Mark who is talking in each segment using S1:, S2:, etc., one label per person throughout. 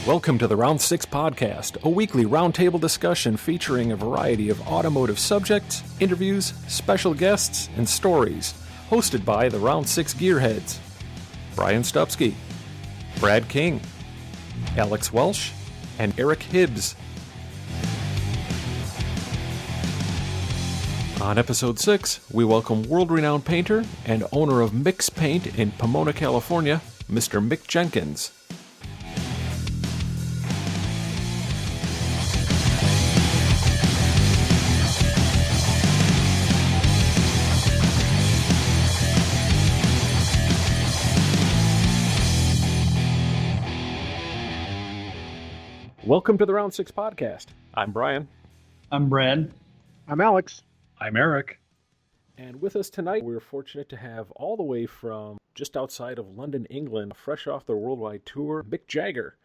S1: Welcome to the Round Six Podcast, a weekly roundtable discussion featuring a variety of automotive subjects, interviews, special guests, and stories, hosted by the Round Six Gearheads. Brian Stupski, Brad King, Alex Welsh, and Eric Hibbs. On episode 6, we welcome world-renowned painter and owner of Mick's Paint in Pomona, California, Mr. Mick Jenkins. Welcome to the Round Six Podcast. I'm Brian.
S2: I'm Brad.
S3: I'm Alex.
S4: I'm Eric.
S1: And with us tonight, we're fortunate to have all the way from just outside of London, England, fresh off the worldwide tour, Mick Jagger.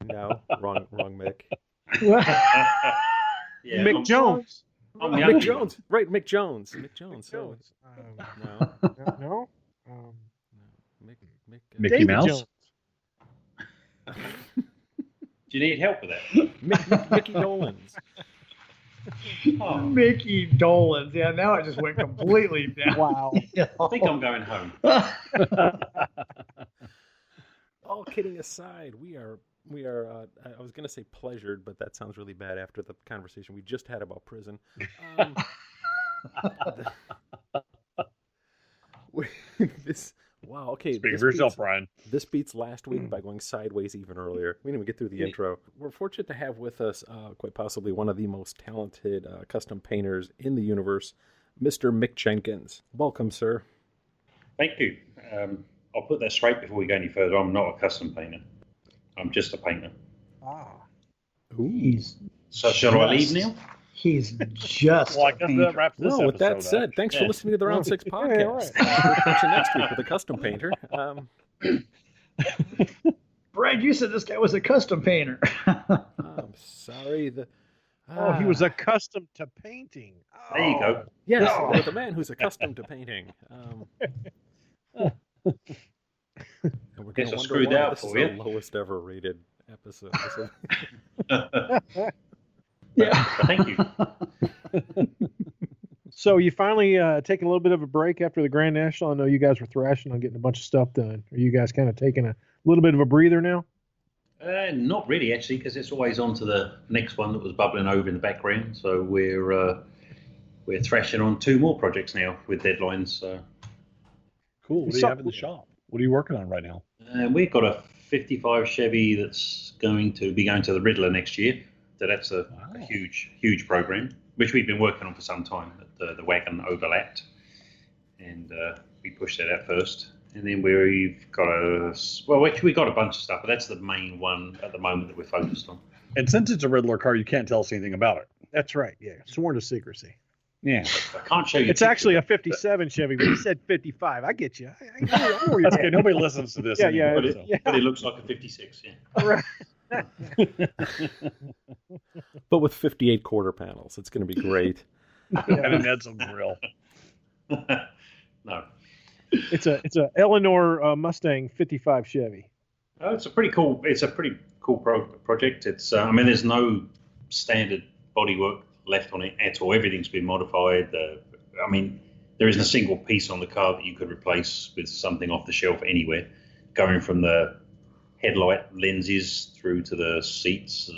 S1: No, wrong Mick.
S3: Yeah, Mick Jones.
S1: Mick Jones. Right, Mick Jones. Mick Jones.
S3: No.
S1: No.
S4: Mickey
S3: David
S4: Mouse.
S3: Jones.
S2: Do you need help with that?
S1: Mickey Dolenz.
S2: Oh.
S5: Mickey Dolenz. Yeah, now it just went completely down.
S3: Wow.
S2: I think I'm going home.
S1: All kidding aside, we are. I was going to say pleasured, but that sounds really bad after the conversation we just had about prison. Wow. Okay.
S4: Speak for yourself, Brian.
S1: This beats last week by going sideways even earlier. We didn't even get through the intro. We're fortunate to have with us, quite possibly, one of the most talented custom painters in the universe, Mr. Mick Jenkins. Welcome, sir.
S2: Thank you. I'll put that straight before we go any further. I'm not a custom painter. I'm just a painter. So shall I leave now?
S5: He's just
S4: Well, I guess that wraps this
S1: Well, with that
S4: episode
S1: said,
S4: up.
S1: thanks for listening to the Round Six Podcast.
S3: Yeah,
S1: We'll catch you next week with a custom painter.
S5: Brad, you said this guy was a custom painter.
S1: I'm sorry.
S3: He was accustomed to painting.
S2: There you go.
S1: Yes,
S2: Oh.
S1: with a man who's accustomed to painting. And we're
S2: Guess
S1: gonna
S2: I
S1: wonder
S2: screwed
S1: why
S2: out
S1: this is
S2: for you.
S1: the lowest ever rated episode.
S5: Yeah.
S2: Thank you.
S3: So you finally taking a little bit of a break after the Grand National. I know you guys were thrashing on getting a bunch of stuff done. Are you guys kind of taking a little bit of a breather now?
S2: Not really, actually, because it's always on to the next one that was bubbling over in the background. So we're thrashing on 2 more projects now with deadlines. So
S4: Cool. What do you have in the shop? What are you working on right now?
S2: we've got a 55 Chevy that's going to be going to the Ridler next year. So that's a huge program, which we've been working on for some time. The wagon overlapped, and we pushed that out first. And then we've got we got a bunch of stuff, but that's the main one at the moment that we're focused on.
S4: And since it's a Ridler car, you can't tell us anything about it.
S3: That's right. Yeah, sworn to secrecy.
S4: Yeah.
S2: I can't show you.
S3: It's actually a 57 Chevy, but he said 55. I get you. I know where you're
S4: That's okay.
S3: at.
S4: Nobody listens to this
S3: Yeah,
S4: anymore.
S3: yeah,
S4: so.
S2: but it looks like a 56. Yeah.
S3: Right.
S1: But with 58 quarter panels, it's going to be great.
S4: And an Edsel grill.
S2: No.
S3: It's a Eleanor Mustang 55 Chevy.
S2: Oh, it's a pretty cool project. It's there's no standard bodywork left on it at all. Everything's been modified. There isn't a single piece on the car that you could replace with something off the shelf anywhere, going from the headlight lenses through to the seats,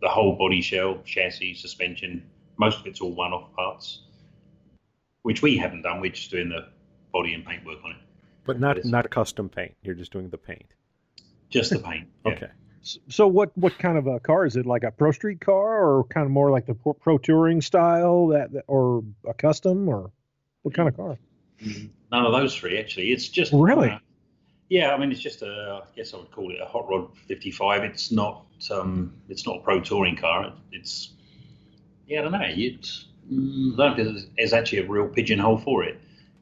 S2: the whole body shell, chassis, suspension. Most of it's all one-off parts, which we haven't done. We're just doing the body and paint work on it.
S1: But not custom paint. You're just doing the paint.
S2: Just the paint. Yeah.
S1: Okay.
S3: So what kind of a car is it? Like a Pro Street car, or kind of more like the Pro Touring style, or a custom, or what kind of car?
S2: None of those 3 actually. It's just
S3: Really?
S2: It's just I guess I would call it a hot rod 55. It's not a pro touring car. It's I don't know. I don't know if there's actually a real pigeonhole for it.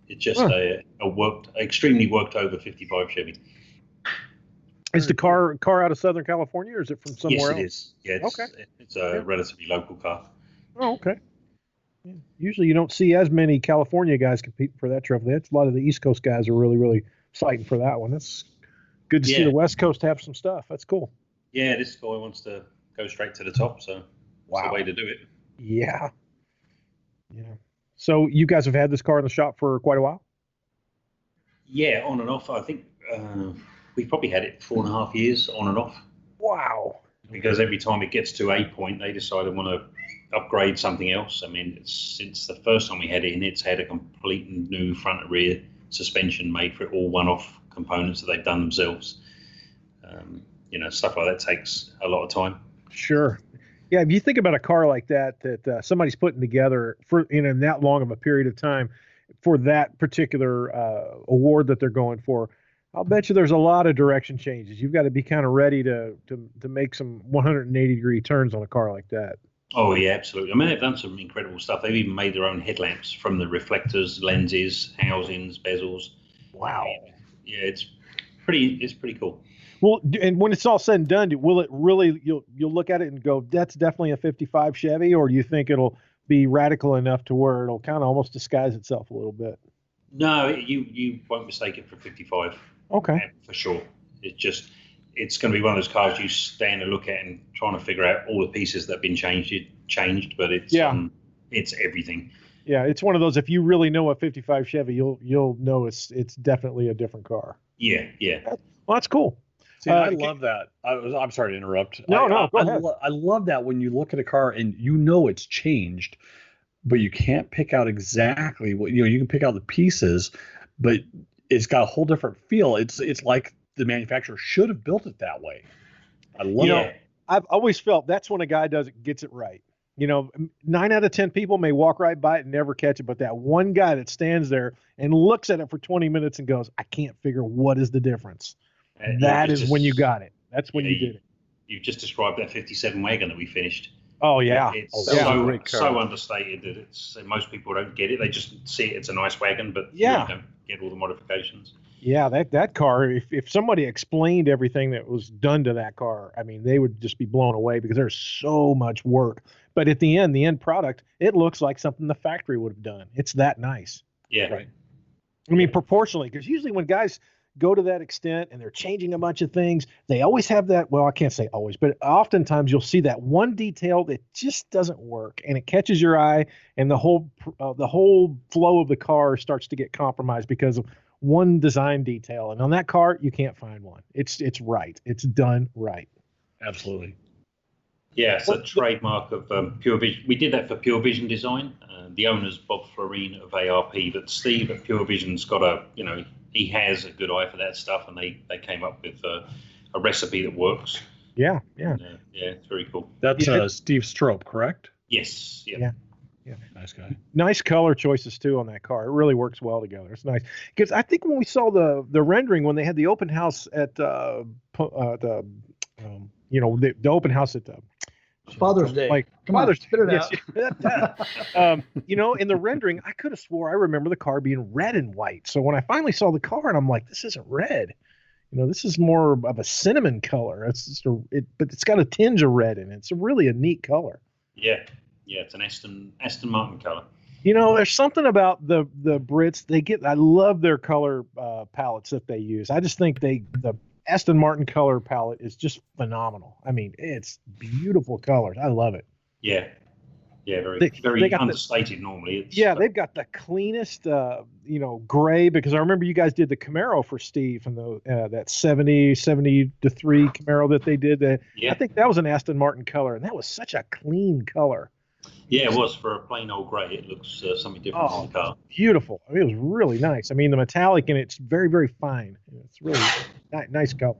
S2: It's just a extremely worked over 55 Chevy.
S3: Is the car out of Southern California, or is it from somewhere else?
S2: Yes, it is. Yeah, it's a relatively local car.
S3: Oh, okay. Yeah. Usually you don't see as many California guys competing for that trophy. That's a lot of the East Coast guys are really, really fighting for that one. That's good to see the West Coast have some stuff. That's cool.
S2: Yeah, this guy wants to go straight to the top, so it's the way to do it.
S3: Yeah. So you guys have had this car in the shop for quite a while?
S2: Yeah, on and off. I think we probably had it 4.5 years on and off.
S3: Wow.
S2: Because every time it ged to a point, they decide they want to upgrade something else. I mean, since the first time we had it in, it's had a complete new front and rear suspension made for it, all one-off components that they've done themselves. Stuff like that takes a lot of time.
S3: Sure. Yeah, if you think about a car like that somebody's putting together for in that long of a period of time for that particular award that they're going for, I'll bet you there's a lot of direction changes. You've got to be kind of ready to make some 180-degree turns on a car like that.
S2: Oh, yeah, absolutely. I mean, they've done some incredible stuff. They've even made their own headlamps from the reflectors, lenses, housings, bezels.
S3: Wow.
S2: Yeah, it's pretty cool.
S3: Well, and when it's all said and done, will it really, you'll look at it and go, that's definitely a 55 Chevy, or do you think it'll be radical enough to where it'll kind of almost disguise itself a little bit?
S2: No, you won't mistake it for 55.
S3: Okay.
S2: For sure. It's going to be one of those cars you stand and look at and trying to figure out all the pieces that have been changed, but it's everything.
S3: Yeah, it's one of those, if you really know a 55 Chevy, you'll know it's definitely a different car.
S2: Yeah.
S3: Well, that's cool.
S4: See, I love that. I'm sorry to interrupt.
S3: No, go ahead.
S4: I love that when you look at a car and you know it's changed, but you can't pick out exactly what, you can pick out the pieces, but it's got a whole different feel. It's like the manufacturer should have built it that way. I love it.
S3: I've always felt that's when a guy gets it right. 9 out of 10 people may walk right by it and never catch it, but that one guy that stands there and looks at it for 20 minutes and goes, I can't figure what is the difference. That is when you got it. That's when you did it.
S2: You've just described that 57 wagon that we finished.
S3: Oh, yeah.
S2: It's so understated that most people don't get it. They just see it's a nice wagon, but really don't get all the modifications. Yeah,
S3: that car, if somebody explained everything that was done to that car, I mean, they would just be blown away because there's so much work. But at the end product, it looks like something the factory would have done. It's that nice.
S2: Yeah.
S4: Right.
S3: I mean, proportionally, because usually when guys go to that extent and they're changing a bunch of things, they always have that, well, I can't say always, but oftentimes you'll see that one detail that just doesn't work and it catches your eye, and the whole flow of the car starts to get compromised because of one design detail. And on that car, you can't find one. It's right. It's done right.
S4: Absolutely.
S2: Yeah, it's a trademark of Pure Vision. We did that for Pure Vision Design. The owner's Bob Florine of ARP, but Steve at Pure Vision's got he has a good eye for that stuff, and they came up with a recipe that works.
S3: Yeah.
S2: It's very cool.
S4: That's Steve Strope, correct?
S2: Yes.
S3: Yeah.
S4: Nice guy.
S3: Nice color choices too on that car. It really works well together. It's nice because I think when we saw the rendering when they had the open house at the open house at the
S5: Father's Day.
S3: Like
S5: Come
S3: Father's
S5: on,
S3: Day.
S5: spit it out.
S3: In the rendering, I could have swore I remember the car being red and white. So when I finally saw the car, and I'm like, this isn't red. This is more of a cinnamon color. It's just but it's got a tinge of red in it. It's really a neat color.
S2: Yeah, it's an Aston Martin color.
S3: There's something about the Brits. I love their color palettes that they use. I just think the Aston Martin color palette is just phenomenal. I mean, it's beautiful colors. I love it.
S2: Yeah, very understated normally.
S3: They've got the cleanest, gray, because I remember you guys did the Camaro for Steve and that 70 to 3 Camaro that they did. I think that was an Aston Martin color, and that was such a clean color.
S2: Yeah, it was. For a plain old gray, it looks something different from the car.
S3: Beautiful. I mean, it was really nice. I mean, the metallic in it's very, very fine. It's really nice color.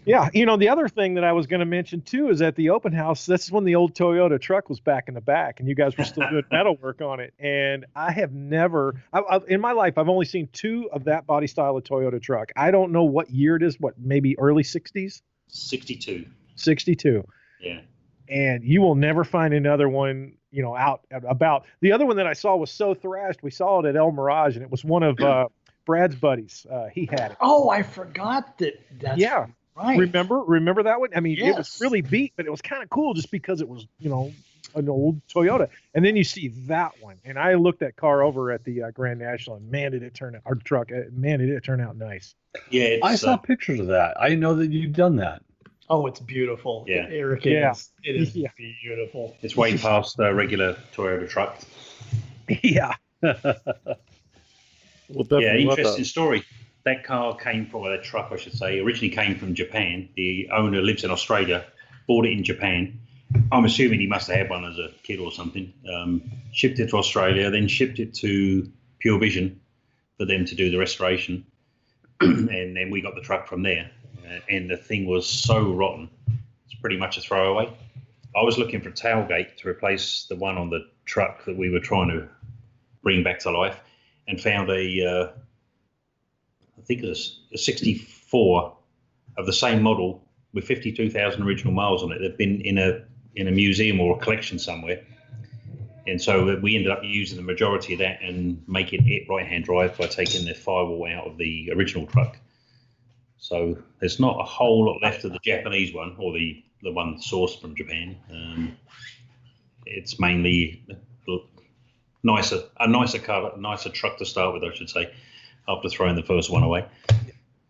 S3: Yeah, the other thing that I was going to mention too is at the open house, that's when the old Toyota truck was back in the back, and you guys were still doing metal work on it. And I have never, in my life, I've only seen 2 of that body style of Toyota truck. I don't know what year it is. Maybe early 60s?
S2: 62.
S3: 62.
S2: Yeah.
S3: And you will never find another one, out about. The other one that I saw was so thrashed. We saw it at El Mirage, and it was one of Brad's buddies. He had it.
S5: Oh, I forgot that. Right.
S3: Remember that one? I mean, It was really beat, but it was kind of cool just because it was, an old Toyota. And then you see that one. And I looked that car over at the Grand National, and man, did it turn out, our truck, man, did it turn out nice.
S2: Yeah,
S4: I saw pictures of that. I know that you've done that.
S5: Oh, it's beautiful.
S2: Yeah.
S5: Eric,
S3: Yeah.
S5: it is
S3: Yeah.
S5: beautiful.
S2: It's way past the regular Toyota truck.
S3: Yeah.
S1: Well, definitely.
S2: Yeah, interesting story. That car came from, that truck, I should say, originally came from Japan. The owner lives in Australia, bought it in Japan. I'm assuming he must have had one as a kid or something. Shipped it to Australia, then shipped it to Pure Vision for them to do the restoration. And then we got the truck from there. And the thing was so rotten, it's pretty much a throwaway. I was looking for a tailgate to replace the one on the truck that we were trying to bring back to life, and found I think it was a 64 of the same model with 52,000 original miles on it. They've been in a museum or a collection somewhere. And so we ended up using the majority of that and making it right-hand drive by taking the firewall out of the original truck. So there's not a whole lot left of the Japanese one, or the one sourced from Japan. It's mainly a nicer car, a nicer truck to start with, I should say, after throwing the first one away.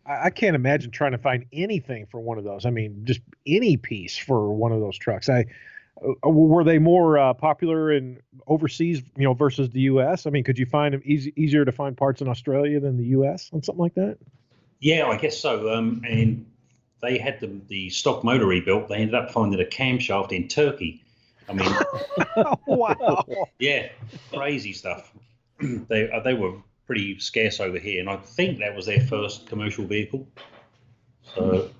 S3: I can't imagine trying to find anything for one of those. I mean, just any piece for one of those trucks. Were they more popular in overseas, versus the U.S.? I mean, could you find them easier to find parts in Australia than the U.S. on something like that?
S2: Yeah, I guess so. And they had the stock motor rebuilt. They ended up finding a camshaft in Turkey. I mean,
S3: wow.
S2: Yeah, crazy stuff. They were pretty scarce over here, and I think that was their first commercial vehicle. So,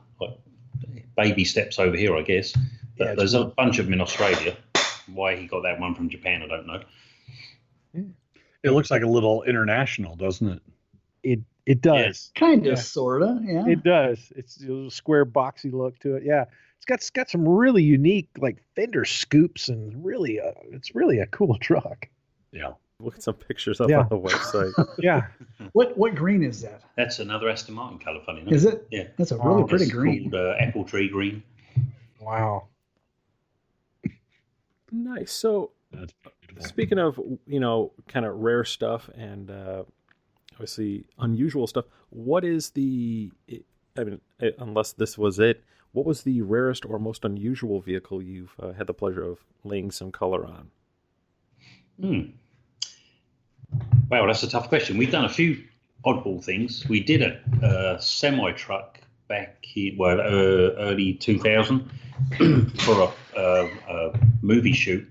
S2: baby steps over here, I guess. But
S3: Yeah,
S2: there's a bunch of them in Australia. Why he got that one from Japan, I don't know.
S4: It looks like a little international, doesn't it?
S3: It does.
S5: Kind of,
S3: Yeah.
S5: sort of, yeah.
S3: It does. It's a little square, boxy look to it. Yeah, it's got some really unique fender scoops, and it's really a cool truck.
S4: Yeah.
S1: Look at some pictures up
S3: Yeah.
S1: on the website.
S3: Yeah.
S5: What green is that?
S2: That's another Aston Martin colour, funny enough.
S5: Is it?
S2: Yeah.
S5: That's a really pretty
S2: It's
S5: green.
S2: called apple tree green.
S3: Wow.
S1: Nice. So,
S4: That's beautiful.
S1: speaking of, kind of rare stuff and obviously unusual stuff, what is unless this was it, what was the rarest or most unusual vehicle you've had the pleasure of laying some color on?
S2: Wow, that's a tough question. We've done a few oddball things. We did a semi-truck back in, early 2000 for a movie shoot.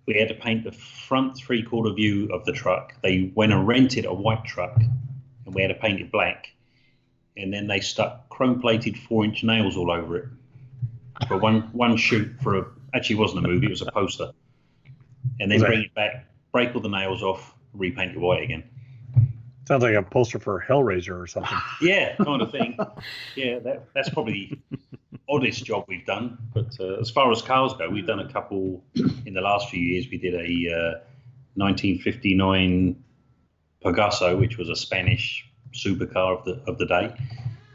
S2: We had to paint the front three-quarter view of the truck. They went and rented a white truck, and we had to paint it black. And then they stuck chrome-plated 4-inch nails all over it for one shoot actually it wasn't a movie, it was a poster. And then bring it back, break all the nails off, repaint it white again.
S4: Sounds like a poster for Hellraiser or something.
S2: Yeah, kind of thing. Yeah, that's probably the oddest job we've done. But as far as cars go, we've done a couple in the last few years. We did a 1959 Pegaso, which was a Spanish supercar of the day.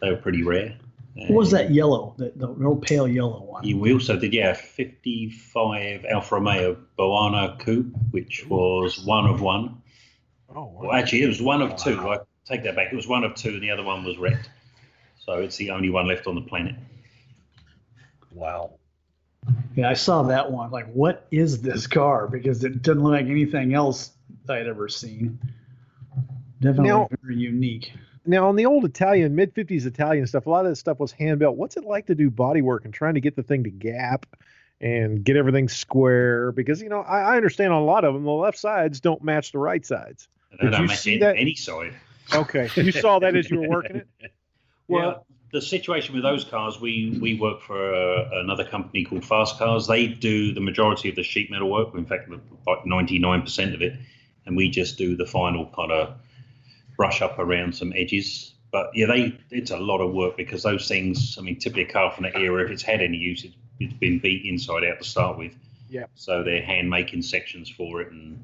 S2: They were pretty rare.
S5: What was that yellow? The real pale yellow one.
S2: We also did, 55 Alfa Romeo Boana Coupe, which was one of one.
S3: Oh, wow.
S2: Well, actually, it was one of two. I take that back. It was one of two, and the other one was wrecked. So it's the only one left on the planet.
S4: Wow.
S5: Yeah, I saw that one. Like, what is this car? Because it didn't look like anything else I'd ever seen. Definitely very unique.
S3: Now, on the old Italian, mid-50s Italian stuff, a lot of this stuff was hand-built. What's it like to do body work and trying to get the thing to gap and get everything square? Because, I understand on a lot of them, the left sides don't match the right sides.
S2: They don't match any side.
S3: Okay. You saw that as you were working it?
S2: Well, the situation with those cars, we work for another company called Fast Cars. They do the majority of the sheet metal work, in fact, like 99% of it, and we just do the final kind of brush up around some edges. But yeah, it's a lot of work because those things, typically a car from that era, if it's had any use, it's been beat inside out to start with.
S3: Yeah.
S2: So they're hand making sections for it and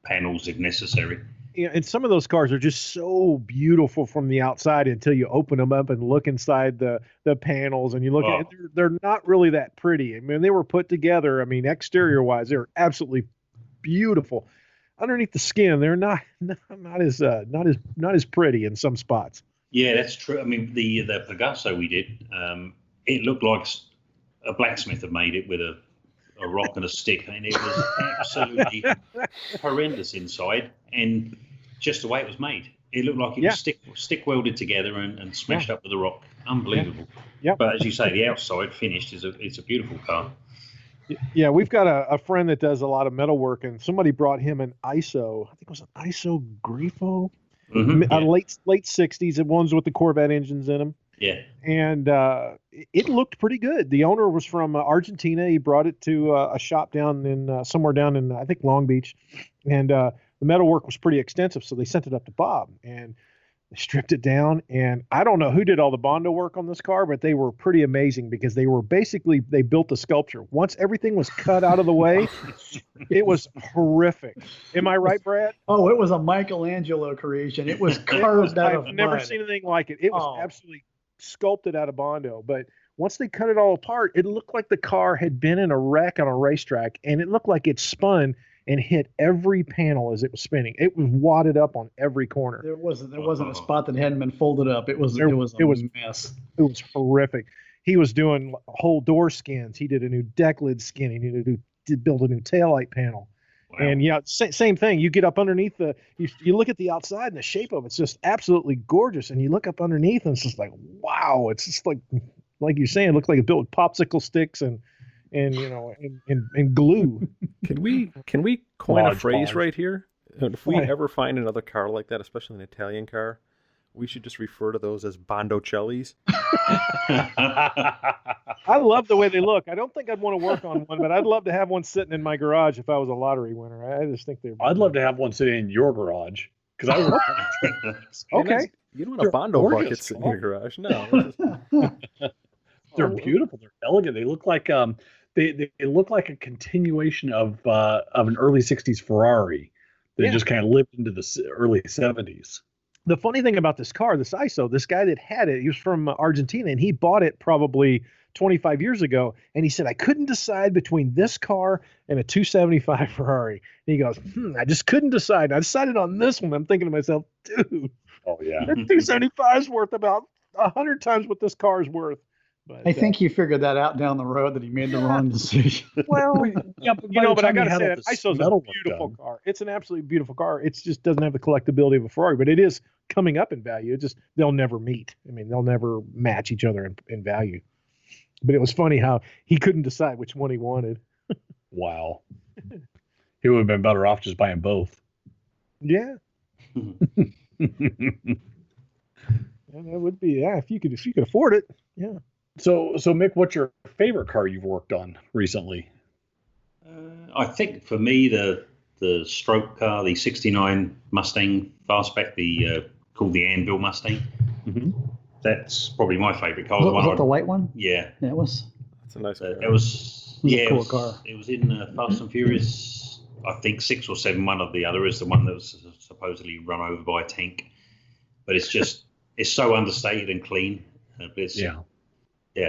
S2: panels if necessary.
S3: And some of those cars are just so beautiful from the outside until you open them up and look inside the panels, and you look at it, they're not really that pretty. I mean, they were put together. I mean, exterior wise, they're absolutely beautiful. Underneath the skin, they're not as pretty in some spots.
S2: Yeah, that's true. I mean, the Pegaso we did, it looked like a blacksmith had made it with a rock and a stick, and it was absolutely horrendous inside, and just the way it was made. It looked like it was stick welded together and smashed up with a rock. Unbelievable. Yeah. But as you say, the outside finished it's a beautiful car.
S3: Yeah, we've got a friend that does a lot of metal work, and somebody brought him an ISO. I think it was an ISO Grifo, late 60s. It ones with the Corvette engines in them.
S2: Yeah.
S3: And it looked pretty good. The owner was from Argentina. He brought it to a shop down in somewhere down in, I think, Long Beach. And the metal work was pretty extensive, so they sent it up to Bob. And they stripped it down. And I don't know who did all the Bondo work on this car, but they were pretty amazing because they built a sculpture. Once everything was cut out of the way, it was horrific. Am I right, Brad?
S5: Oh, it was a Michelangelo creation. It was carved out of mud.
S3: I've never seen anything like it. It was absolutely sculpted out of Bondo. But once they cut it all apart, it looked like the car had been in a wreck on a racetrack, and it looked like it spun and hit every panel as it was spinning. It was wadded up on every corner.
S5: There wasn't a spot that hadn't been folded up. It was a mess.
S3: It was horrific. He was doing whole door skins. He did a new deck lid skin. He needed to build a new taillight panel. Wow. And same thing. You get up underneath you look at the outside and the shape of it's just absolutely gorgeous. And you look up underneath and it's just like, wow. It's just like you're saying, it looked like it built with popsicle sticks and glue.
S1: Can we coin a phrase right here? If we ever find another car like that, especially an Italian car, we should just refer to those as Bondocellis.
S3: I love the way they look. I don't think I'd want to work on one, but I'd love to have one sitting in my garage if I was a lottery winner. I just think they're.
S4: I'd love to have one sitting in your garage because I would.
S3: Okay.
S1: You don't want a Bondo bucket sitting in your garage. No.
S4: They're beautiful. They're elegant. They look like they look like a continuation of an early '60s Ferrari that just kind of lived into the early '70s.
S3: The funny thing about this car, this ISO, this guy that had it, he was from Argentina, and he bought it probably 25 years ago, and he said, I couldn't decide between this car and a 275 Ferrari. And he goes, I just couldn't decide. I decided on this one. I'm thinking to myself, dude,
S4: that
S3: 275 is worth about 100 times what this car is worth. But,
S5: I think he figured that out down the road that he made the wrong decision.
S3: Well, but I got to say that ISO's a beautiful car. It's an absolutely beautiful car. It just doesn't have the collectability of a Ferrari, but it is coming up in value. They'll never meet. I mean, they'll never match each other in value. But it was funny how he couldn't decide which one he wanted.
S4: Wow. He would have been better off just buying both.
S3: Yeah. And that would be, if you could afford it. Yeah.
S4: So Mick, what's your favorite car you've worked on recently?
S2: I think for me, the stroke car, the '69 Mustang fastback, called the Anvil Mustang. Mm-hmm. That's probably my favorite car.
S5: Was that the white one?
S2: Yeah.
S5: That was.
S1: That's a nice car.
S2: It was
S5: a cool car.
S2: It was in Fast and Furious, I think 6 or 7. One or the other is the one that was supposedly run over by a tank. But it's just, it's so understated and clean. But it's, yeah,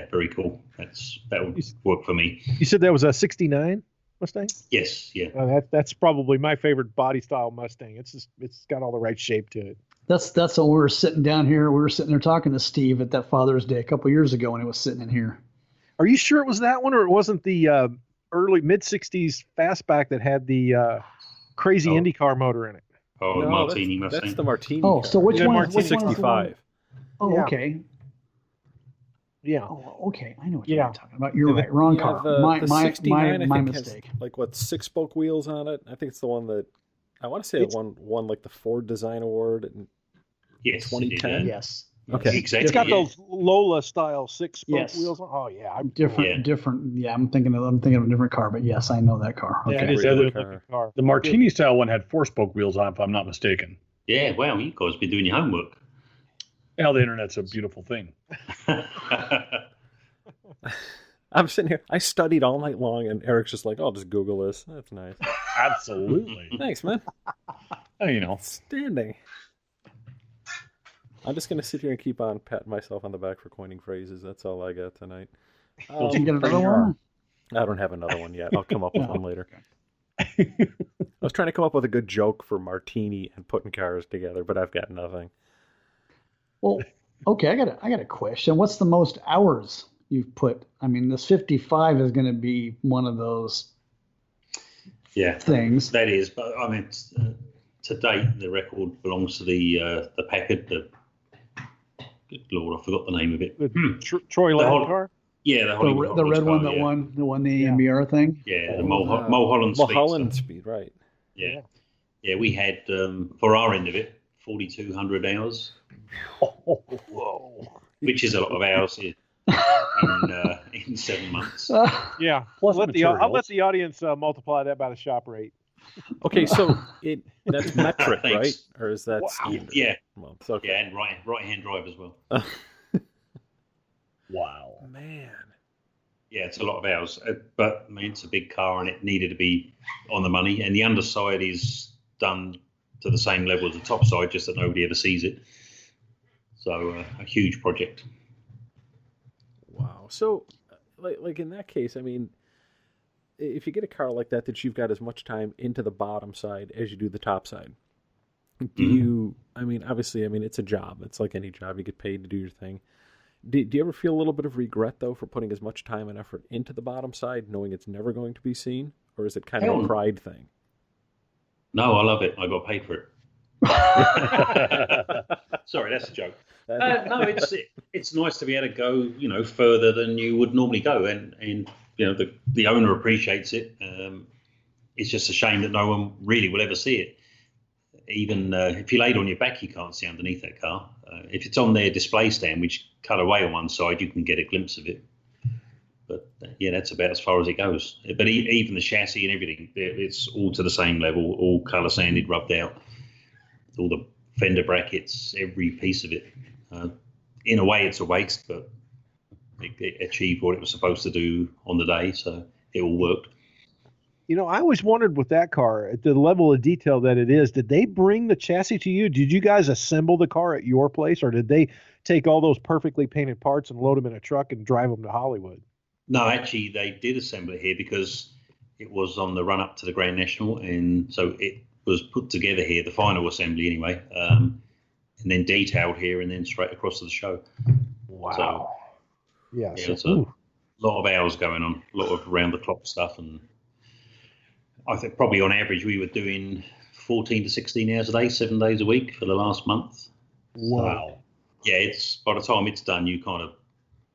S2: very cool. That would work for me.
S3: You said that was a '69 Mustang?
S2: Yes, yeah.
S3: That's probably my favorite body style Mustang. It's got all the right shape to it.
S5: That's when we were sitting down here. We were sitting there talking to Steve at that Father's Day a couple years ago, and it was sitting in here.
S3: Are you sure it was that one, or it wasn't the early mid-'60s fastback that had the crazy IndyCar motor in it?
S2: Oh, the Martini Mustang.
S1: That's the Martini.
S5: Oh, so which one?
S1: Martini 65.
S5: Oh, okay.
S3: Yeah.
S5: Oh, okay. I know what you're talking about. You're right. Wrong car. My mistake.
S1: Has, like, 6-spoke wheels on it? I think it's the one that I want to say it won like the Ford Design Award in 2010.
S5: Yes.
S1: Okay.
S2: Exactly.
S3: It's got those Lola style 6-spoke wheels on. Oh yeah.
S5: Different. Yeah, I'm thinking of a different car, but yes, I know that car. Okay.
S3: Yeah, it is a good car.
S4: The Martini style one had 4-spoke wheels on, if I'm not mistaken.
S2: Yeah. Wow. You guys been doing your homework.
S4: Well, the internet's a beautiful thing.
S1: I'm sitting here. I studied all night long, and Eric's just like, "I'll just Google this." That's nice.
S4: Absolutely.
S1: Thanks, man. Outstanding. I'm just going to sit here and keep on patting myself on the back for coining phrases. That's all I got tonight.
S5: Did you get another one?
S1: I don't have another one yet. I'll come up with one later. I was trying to come up with a good joke for Martini and putting cars together, but I've got nothing.
S5: Well, okay, I got a question. What's the most hours you've put? I mean, this 55 is going to be one of those things.
S2: That is, but I mean, to date, the record belongs to the Packard. Good Lord, I forgot the name of it.
S3: Troy Lang car.
S2: Yeah,
S5: the red one that won the AMBR thing.
S2: Yeah, the Mulholland Speed.
S1: Mulholland Speed, right?
S2: Yeah, we had for our end of it 4,200 hours.
S3: Whoa!
S2: Which is a lot of hours here in 7 months.
S3: Yeah,
S4: Plus
S3: I'll let the audience multiply that by the shop rate.
S1: Okay, so that's metric, right? Or is that standard?
S2: Yeah.
S1: Months? Okay.
S2: Yeah, and right-hand drive as well.
S4: Wow.
S1: Man.
S2: Yeah, it's a lot of hours. But, I mean, it's a big car and it needed to be on the money. And the underside is done to the same level as the top side, just that nobody ever sees it. So, a huge project.
S1: Wow. So, like in that case, I mean, if you get a car like that you've got as much time into the bottom side as you do the top side, do you, I mean, obviously, I mean, it's a job. It's like any job. You get paid to do your thing. Do you ever feel a little bit of regret, though, for putting as much time and effort into the bottom side, knowing it's never going to be seen? Or is it kind of a pride thing?
S2: No, I love it. I got paid for it. Sorry, that's a joke. No, it's nice to be able to go, further than you would normally go, and the owner appreciates it. It's just a shame that no one really will ever see it. Even if you laid on your back, you can't see underneath that car. If it's on their display stand, which cut away on one side, you can get a glimpse of it. But that's about as far as it goes. But even the chassis and everything, it's all to the same level, all colour sanded, rubbed out, all the fender brackets, every piece of it. In a way, it's a waste, but it achieved what it was supposed to do on the day, so it all worked.
S3: I always wondered with that car, at the level of detail that it is, did they bring the chassis to you? Did you guys assemble the car at your place, or did they take all those perfectly painted parts and load them in a truck and drive them to Hollywood?
S2: No, actually, they did assemble it here because it was on the run-up to the Grand National, and so it was put together here, the final assembly anyway, and then detailed here and then straight across to the show.
S3: Wow.
S2: So, it's a lot of hours going on, a lot of round-the-clock stuff, and I think probably on average we were doing 14 to 16 hours a day, 7 days a week for the last month.
S3: Wow.
S2: So, it's by the time it's done, you kind of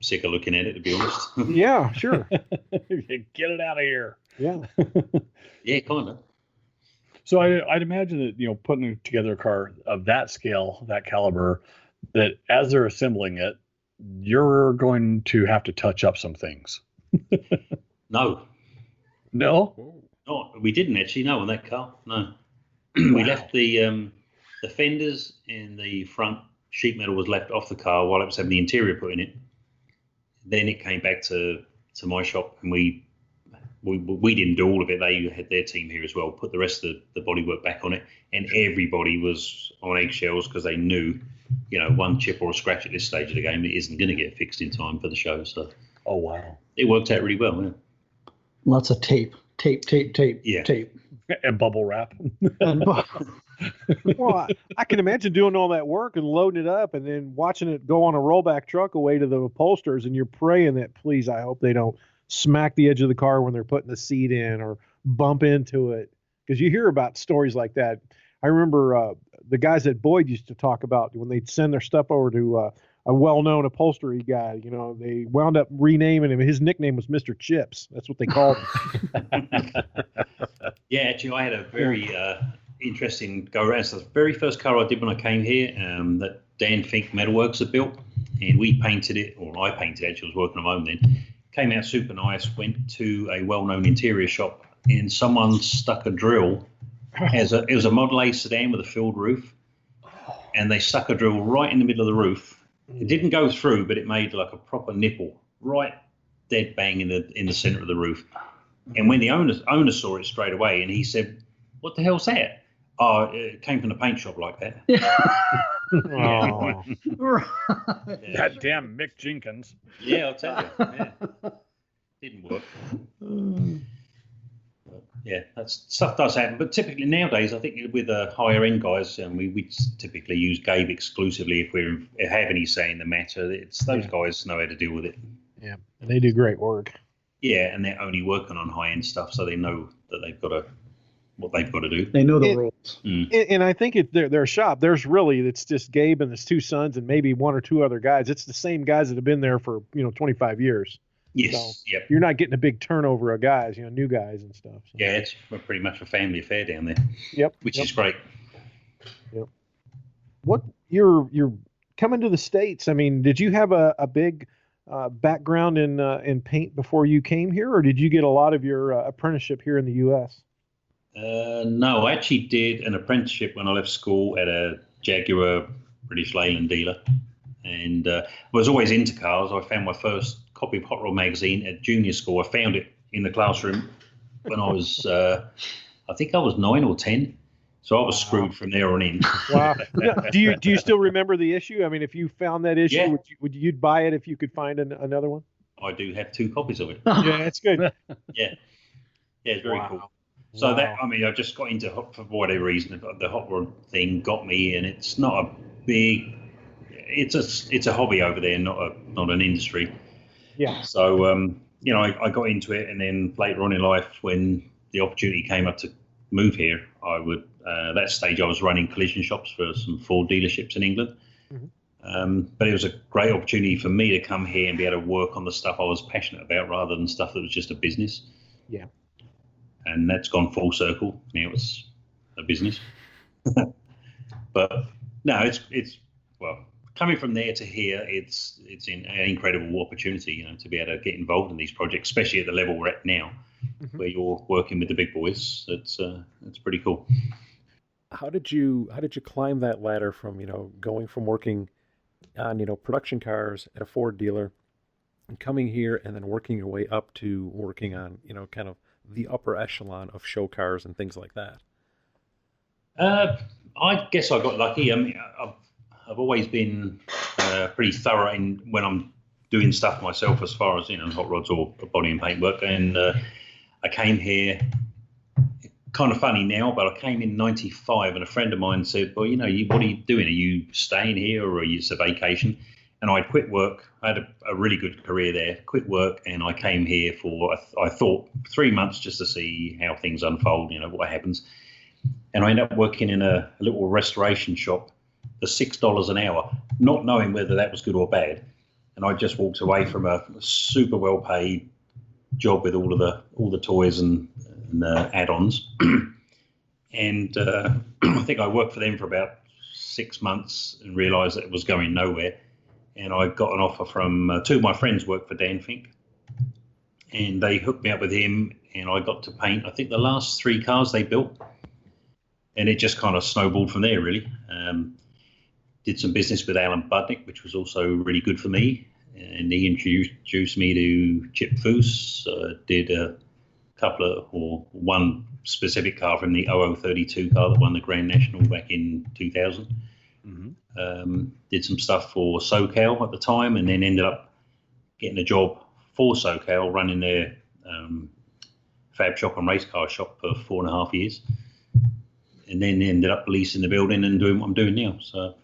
S2: sick of looking at it, to be honest.
S3: Yeah, sure.
S4: Get it out of here.
S3: Yeah.
S2: Yeah, kind of.
S4: So I'd imagine that, putting together a car of that scale, that caliber, that as they're assembling it, you're going to have to touch up some things.
S2: No, we didn't actually. No, on that car, no. We left the fenders and the front sheet metal was left off the car while it was having the interior put in it. Then it came back to my shop, and we didn't do all of it. They had their team here as well, put the rest of the bodywork back on it, and everybody was on eggshells because they knew, one chip or a scratch at this stage of the game, it isn't going to get fixed in time for the show. So,
S4: oh wow,
S2: it worked out really well. Yeah.
S5: Lots of tape,
S2: yeah.
S5: tape,
S4: and bubble wrap.
S3: Well, I can imagine doing all that work and loading it up and then watching it go on a rollback truck away to the upholsters, and you're praying that, please, I hope they don't smack the edge of the car when they're putting the seat in or bump into it. Because you hear about stories like that. I remember the guys at Boyd used to talk about when they'd send their stuff over to a well-known upholstery guy, they wound up renaming him. His nickname was Mr. Chips. That's what they called him.
S2: Yeah, actually, I had a very interesting go-around. So the very first car I did when I came here, that Dan Fink Metalworks had built, and we painted it, or I painted it, actually, I was working from home then. Came out super nice, went to a well-known interior shop, and someone stuck a drill. It was a Model A sedan with a filled roof, and they stuck a drill right in the middle of the roof. It didn't go through, but it made like a proper nipple right dead bang in the center of the roof. And when the owner saw it straight away, and he said, "What the hell's that?" Oh, it came from the paint shop like that.
S3: Oh.
S2: Yeah.
S4: That damn Mick Jenkins.
S2: Yeah, I'll tell you. Yeah. Didn't work. But yeah, stuff does happen. But typically nowadays, I think with the higher end guys, we typically use Gabe exclusively if we have any say in the matter. It's those guys know how to deal with it.
S3: Yeah, and they do great work.
S2: Yeah, and they're only working on high end stuff, so they know that they've got what they've got to do.
S5: They know the rules.
S3: And I think their shop, it's just Gabe and his two sons and maybe one or two other guys. It's the same guys that have been there for 25 years.
S2: Yes.
S3: So
S2: yep.
S3: You're not getting a big turnover of guys, new guys and stuff. So.
S2: Yeah, it's pretty much a family affair down there.
S3: Yep.
S2: Which is great.
S3: Yep. What you're coming to the States? I mean, did you have a big background in paint before you came here, or did you get a lot of your apprenticeship here in the U.S.?
S2: No, I actually did an apprenticeship when I left school at a Jaguar British Leyland dealer, and was always into cars. I found my first copy of Hot Rod magazine at junior school. I found it in the classroom when I was, I think I was 9 or 10. So I was screwed from there on in.
S3: Wow. Do you still remember the issue? I mean, if you found that issue, would you buy it if you could find another one?
S2: I do have 2 copies of it.
S3: Yeah, that's good.
S2: Yeah, it's very cool. So I just got into for whatever reason, the hot rod thing got me, and it's not a big. It's a hobby over there, not an industry.
S3: Yeah.
S2: So I got into it, and then later on in life, when the opportunity came up to move here, I would. That stage, I was running collision shops for some Ford dealerships in England. Mm-hmm. But it was a great opportunity for me to come here and be able to work on the stuff I was passionate about, rather than stuff that was just a business.
S3: Yeah.
S2: And that's gone full circle. Now it's a business. But no, it's coming from there to here, it's an incredible opportunity, to be able to get involved in these projects, especially at the level we're at now, where you're working with the big boys. It's pretty cool.
S1: How did you climb that ladder from going from working on production cars at a Ford dealer and coming here and then working your way up to working on kind of the upper echelon of show cars and things like that?
S2: I guess I got lucky. I mean, I've always been pretty thorough when I'm doing stuff myself, as far as hot rods or body and paint work. And I came here. Kind of funny now, but I came in '95, and a friend of mine said, "Well, what are you doing? Are you staying here, or are you a vacation?" And I'd quit work. I had a really good career there. Quit work, and I came here for I thought 3 months just to see how things unfold. What happens. And I ended up working in a little restoration shop for $6 an hour, not knowing whether that was good or bad. And I just walked away from a super well-paid job with all the toys and add-ons. And I think I worked for them for about 6 months and realised that it was going nowhere. And I got an offer from 2 of my friends work for Dan Fink, and they hooked me up with him, and I got to paint, I think, the last 3 cars they built. And it just kind of snowballed from there, really. Did some business with Alan Budnick, which was also really good for me. And he introduced me to Chip Foose. Did one specific car from the 0032 car that won the Grand National back in 2000. Mm-hmm. Did some stuff for SoCal at the time, and then ended up getting a job for SoCal running their fab shop and race car shop for 4.5 years. And then ended up leasing the building and doing what I'm doing now. So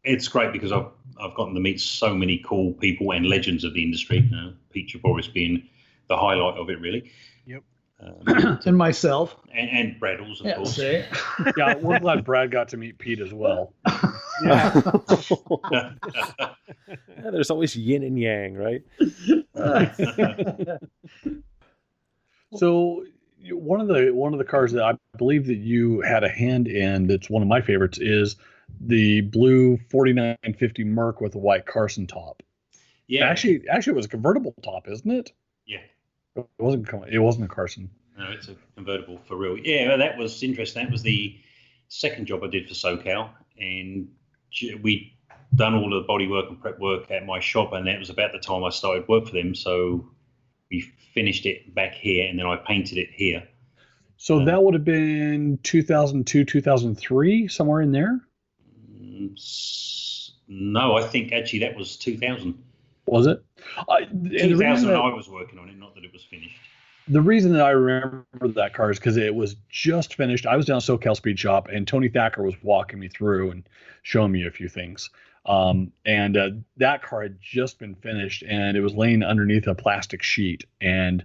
S2: it's great because I've gotten to meet so many cool people and legends of the industry. Pete Jaboris being the highlight of it, really.
S3: Yep.
S5: And myself.
S2: And Brad also, of course.
S5: See?
S4: Yeah, we're glad Brad got to meet Pete as well.
S3: Yeah.
S1: There's always yin and yang, right?
S4: So one of the cars that I believe that you had a hand in, that's one of my favorites, is the blue 4950 Merc with a white Carson top.
S2: Yeah.
S4: Actually, it was a convertible top, isn't it?
S2: Yeah.
S4: It wasn't a Carson.
S2: No, it's a convertible for real. Yeah, that was interesting. That was the second job I did for SoCal, and we'd done all the body work and prep work at my shop, and that was about the time I started work for them. So we finished it back here, and then I painted it here.
S4: So that would have been 2002, 2003, somewhere in there?
S2: No, I think actually that was 2000.
S4: Was it?
S2: 2000 I was working on it, not that it was finished.
S4: The reason that I remember that car is because it was just finished. I was down at SoCal Speed Shop, and Tony Thacker was walking me through and showing me a few things. And that car had just been finished, and it was laying underneath a plastic sheet. And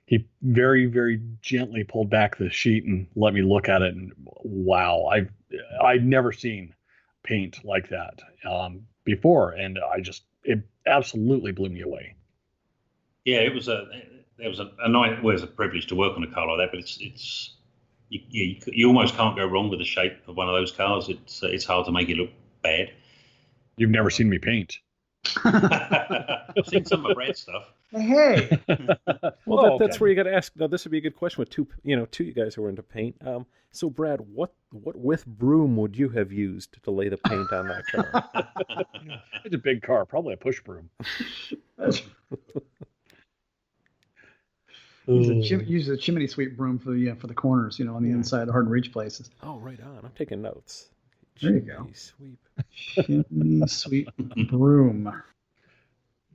S4: he very, very gently pulled back the sheet and let me look at it. And wow, I'd never seen paint like that before, and it absolutely blew me away.
S2: Yeah, it was a privilege to work on a car like that, but you almost can't go wrong with the shape of one of those cars. It's hard to make it look bad.
S4: You've never seen me paint.
S2: I've seen some of Brad's stuff.
S5: Hey.
S1: Well, that's where you got to ask. Now, this would be a good question with two you guys who are into paint. So, Brad, what with broom would you have used to lay the paint on that car?
S4: It's a big car, probably a push broom.
S5: Use a chimney sweep broom for the corners, on the inside, hard to reach places.
S1: Oh, right on. I'm taking notes.
S5: There you go.
S1: Sweep.
S5: Chimney sweep broom.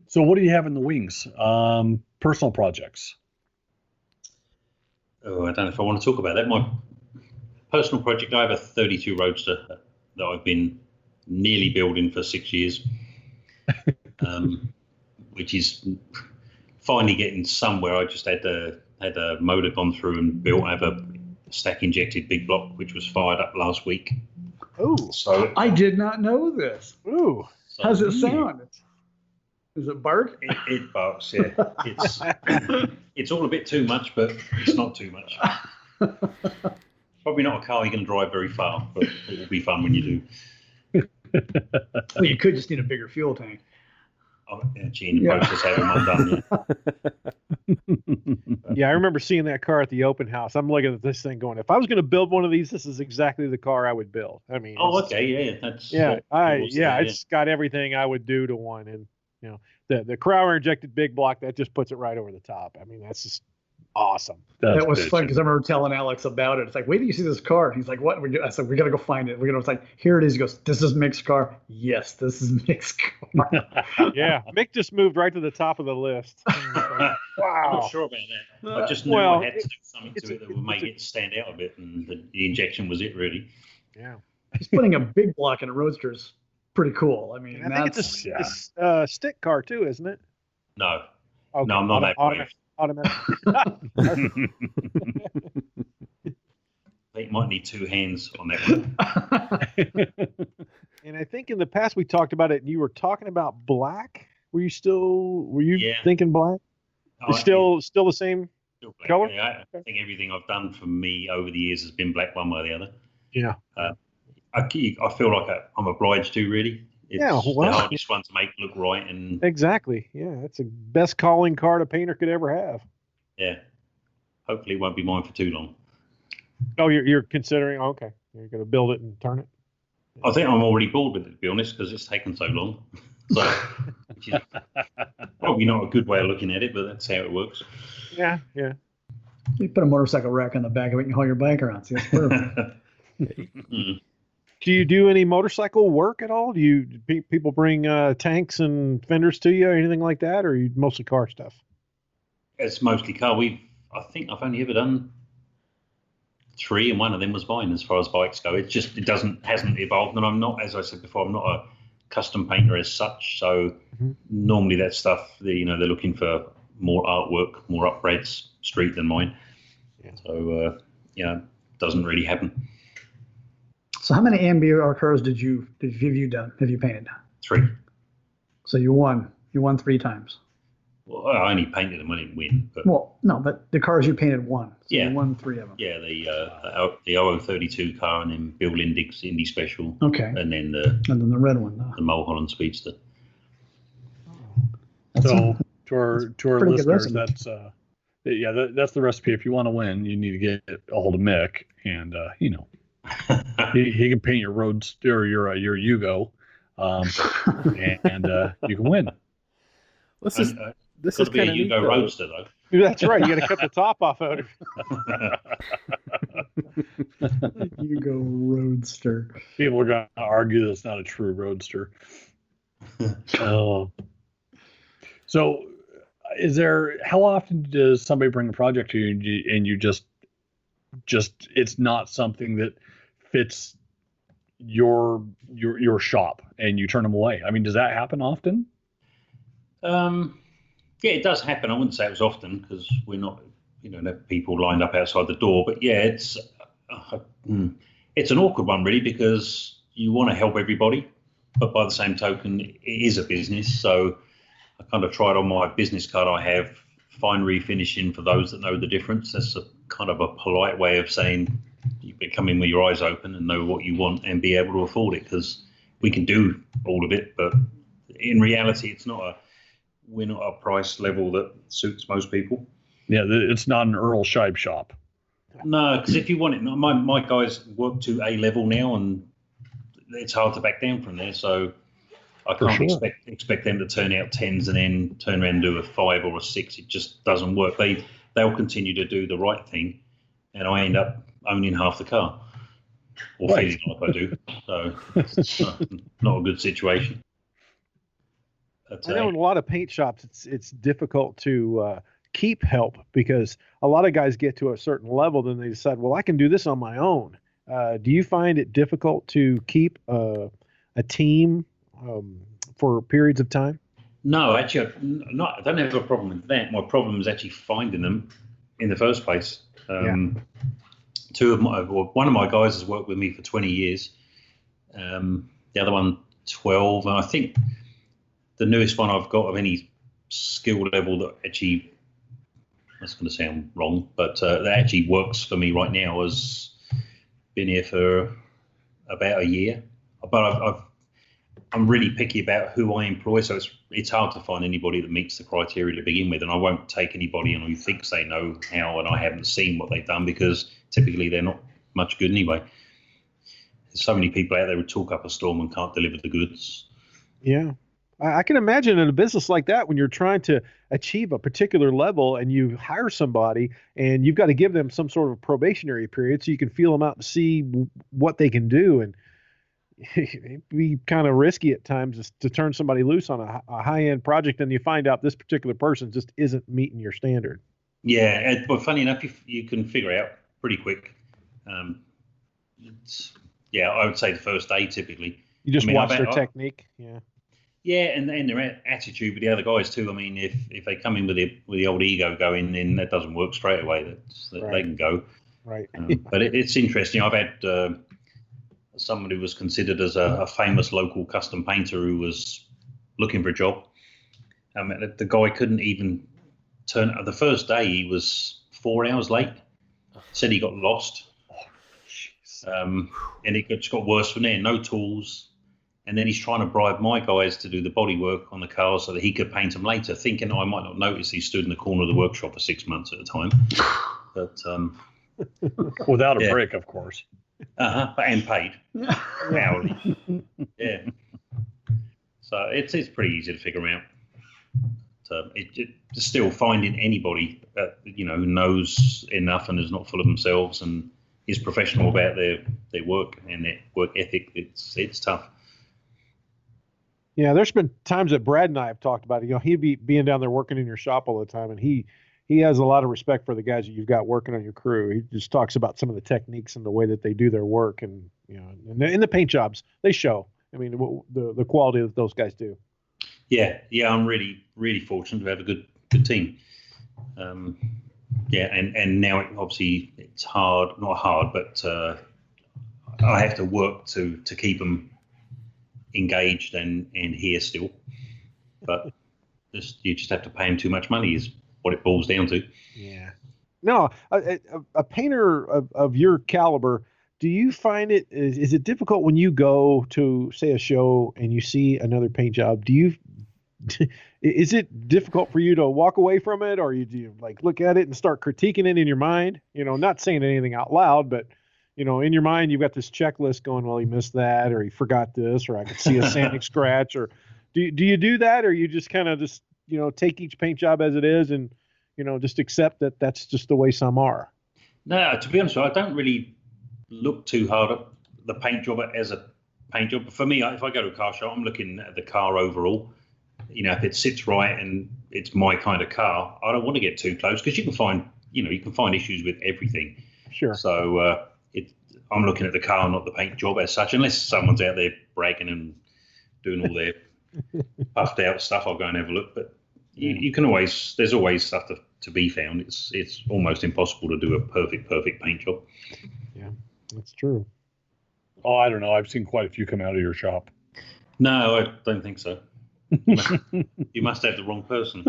S4: So what do you have in the wings? Personal projects.
S2: Oh, I don't know if I want to talk about that. My personal project, I have a 32 Roadster that I've been nearly building for 6 years, which is finally getting somewhere. I just had a motor gone through and built. I have a stack injected big block, which was fired up last week.
S3: Oh,
S2: so
S5: I did not know this.
S3: Ooh,
S2: so
S5: how's it sound? Does it bark?
S2: It barks, yeah. It's all a bit too much, but it's not too much. Probably not a car you can drive very far, but it will be fun when you do.
S5: Well, you could just need a bigger fuel tank.
S2: Actually, in the process, having one done.
S3: Yeah, I remember seeing that car at the open house. I'm looking at this thing going, if I was going to build one of these, this is exactly the car I would build. I mean, it's got everything I would do to one. And, the Crowder injected big block, that just puts it right over the top. I mean, that's just awesome.
S5: That was fun because I remember telling Alex about it. It's like, wait till you see this car. He's like, what? I said, we got to go find it. It's like, here it is. He goes, this is Mick's car. Yes, this is Mick's car.
S3: Yeah, Mick just moved right to the top of the list. Wow.
S2: I'm not sure about that. I just knew I had to do something to it that would make it stand out a bit, and the injection was it, really.
S3: Yeah.
S5: He's putting a big block in a Roadster is pretty cool. I mean,
S3: I think it's a stick car too, isn't it?
S2: No.
S3: Okay.
S2: No, I'm not that brave.
S3: Automatic.
S2: They might need two hands on that one.
S3: And I think in the past we talked about it, and you were talking about black. Were you thinking black? Still the same color?
S2: Yeah, I think everything I've done for me over the years has been black one way or the other.
S3: Yeah.
S2: I feel like I'm obliged to, really. It's the hardest one to make look right. And
S3: exactly. Yeah, that's the best calling card a painter could ever have.
S2: Yeah. Hopefully it won't be mine for too long.
S3: Oh, you're considering? Okay. You're going to build it and turn it?
S2: I think I'm already bored with it, to be honest, because it's taken so long. So, which is probably not a good way of looking at it, but that's how it works.
S3: Yeah.
S5: You put a motorcycle rack on the back of it and you haul your bike around. See, that's perfect.
S3: Do you do any motorcycle work at all? Do people bring tanks and fenders to you or anything like that, or are you mostly car stuff?
S2: It's mostly car. I think I've only ever done 3, and one of them was mine as far as bikes go. Hasn't evolved, and I'm not, as I said before, I'm not a custom painter as such. So normally that stuff, they're looking for more artwork, more upgrades street than mine. Yeah. So doesn't really happen.
S5: So how many AMBR cars have you painted?
S2: 3.
S5: So you won 3 times.
S2: Well, I only painted them. I didn't win. But,
S5: well, no, but the cars you painted won. So you won 3 of them.
S2: Yeah, the 0032 car, and then Bill Lindick's Indy Special.
S5: Okay.
S2: And then the
S5: red one.
S2: The Mulholland Speedster.
S4: So to our listeners, that's the recipe. If you want to win, you need to get a hold of Mick, and he can paint your Roadster, your Yugo, and you can win.
S2: This is kind of Yugo Roadster though.
S3: That's right. You got to cut the top off of it.
S5: You go Roadster.
S4: People are going to argue that's not a true Roadster. Oh. So, how often does somebody bring a project to you and you just it's not something that fits your shop and you turn them away? I mean, does that happen often?
S2: Yeah, it does happen. I wouldn't say it was often because we're not, have people lined up outside the door. But yeah, it's an awkward one really because you want to help everybody, but by the same token, it is a business. So I kind of tried on my business card I have fine refinishing for those that know the difference. That's a kind of a polite way of saying you can come in with your eyes open and know what you want and be able to afford it, because we can do all of it, but in reality, we're not a price level that suits most people.
S4: Yeah, it's not an Earl Scheib shop.
S2: No, because if you want it, my guys work to a level now, and it's hard to back down from there. So I can't expect them to turn out 10s and then turn around and do a 5 or a 6. It just doesn't work. They'll continue to do the right thing, and I end up owning half the car, or feeling like I do. So it's not a good situation.
S3: I know in a lot of paint shops, it's difficult to keep help because a lot of guys get to a certain level, then they decide, well, I can do this on my own. Do you find it difficult to keep a team for periods of time?
S2: No, actually, I don't have a problem with that. My problem is actually finding them in the first place. One of my guys has worked with me for 20 years. The other one, 12. And I think the newest one I've got of any skill level that actually, that's going to sound wrong, but that actually works for me right now has been here for about a year. But I'm really picky about who I employ, so it's hard to find anybody that meets the criteria to begin with, and I won't take anybody on who thinks they know how and I haven't seen what they've done, because typically they're not much good anyway. There's so many people out there who talk up a storm and can't deliver the goods.
S3: Yeah. I can imagine in a business like that, when you're trying to achieve a particular level and you hire somebody and you've got to give them some sort of probationary period so you can feel them out and see what they can do. And it'd be kind of risky at times to turn somebody loose on a high-end project and you find out this particular person just isn't meeting your standard.
S2: Yeah, but funny enough, you can figure out pretty quick. I would say the first day typically.
S3: You just watch their technique. Yeah.
S2: Yeah, and their attitude with the other guys too. I mean, if they come in with the old ego going, then that doesn't work straight away. They can go.
S3: Right.
S2: But it's interesting. I've had someone who was considered as a famous local custom painter who was looking for a job. The guy couldn't even turn. The first day he was 4 hours late. Said he got lost. And it just got worse from there. No tools. And then he's trying to bribe my guys to do the bodywork on the cars so that he could paint them later, thinking I might not notice he stood in the corner of the workshop for 6 months at a time. But
S4: without a break, of course.
S2: And paid hourly. Yeah. So it's pretty easy to figure out. It's still finding anybody that who knows enough and is not full of themselves and is professional about their work and their work ethic. It's tough.
S3: Yeah, there's been times that Brad and I have talked about it. He'd be being down there working in your shop all the time, and he has a lot of respect for the guys that you've got working on your crew. He just talks about some of the techniques and the way that they do their work, and in the paint jobs they show. I mean, the quality that those guys do.
S2: Yeah, I'm really, really fortunate to have a good team. And now obviously it's not hard, but I have to work to keep them engaged and here still, but you just have to pay him too much money is what it boils down to.
S3: Yeah. No, a painter of your caliber, do you find is it difficult when you go to say a show and you see another paint job? Is it difficult for you to walk away from it, or do you like look at it and start critiquing it in your mind? Not saying anything out loud, but in your mind, you've got this checklist going, well, he missed that, or he forgot this, or I could see a sanding scratch, or do you do that, or you just kind of take each paint job as it is and, just accept that that's just the way some are.
S2: No, to be honest, I don't really look too hard at the paint job as a paint job. For me, if I go to a car show, I'm looking at the car overall. If it sits right and it's my kind of car, I don't want to get too close because you can find issues with everything.
S3: Sure.
S2: So I'm looking at the car, not the paint job as such. Unless someone's out there bragging and doing all their puffed out stuff, I'll go and have a look. But you can always, there's always stuff to be found. It's almost impossible to do a perfect paint job.
S3: Yeah, that's true.
S4: Oh, I don't know. I've seen quite a few come out of your shop.
S2: No, I don't think so. You must have the wrong person.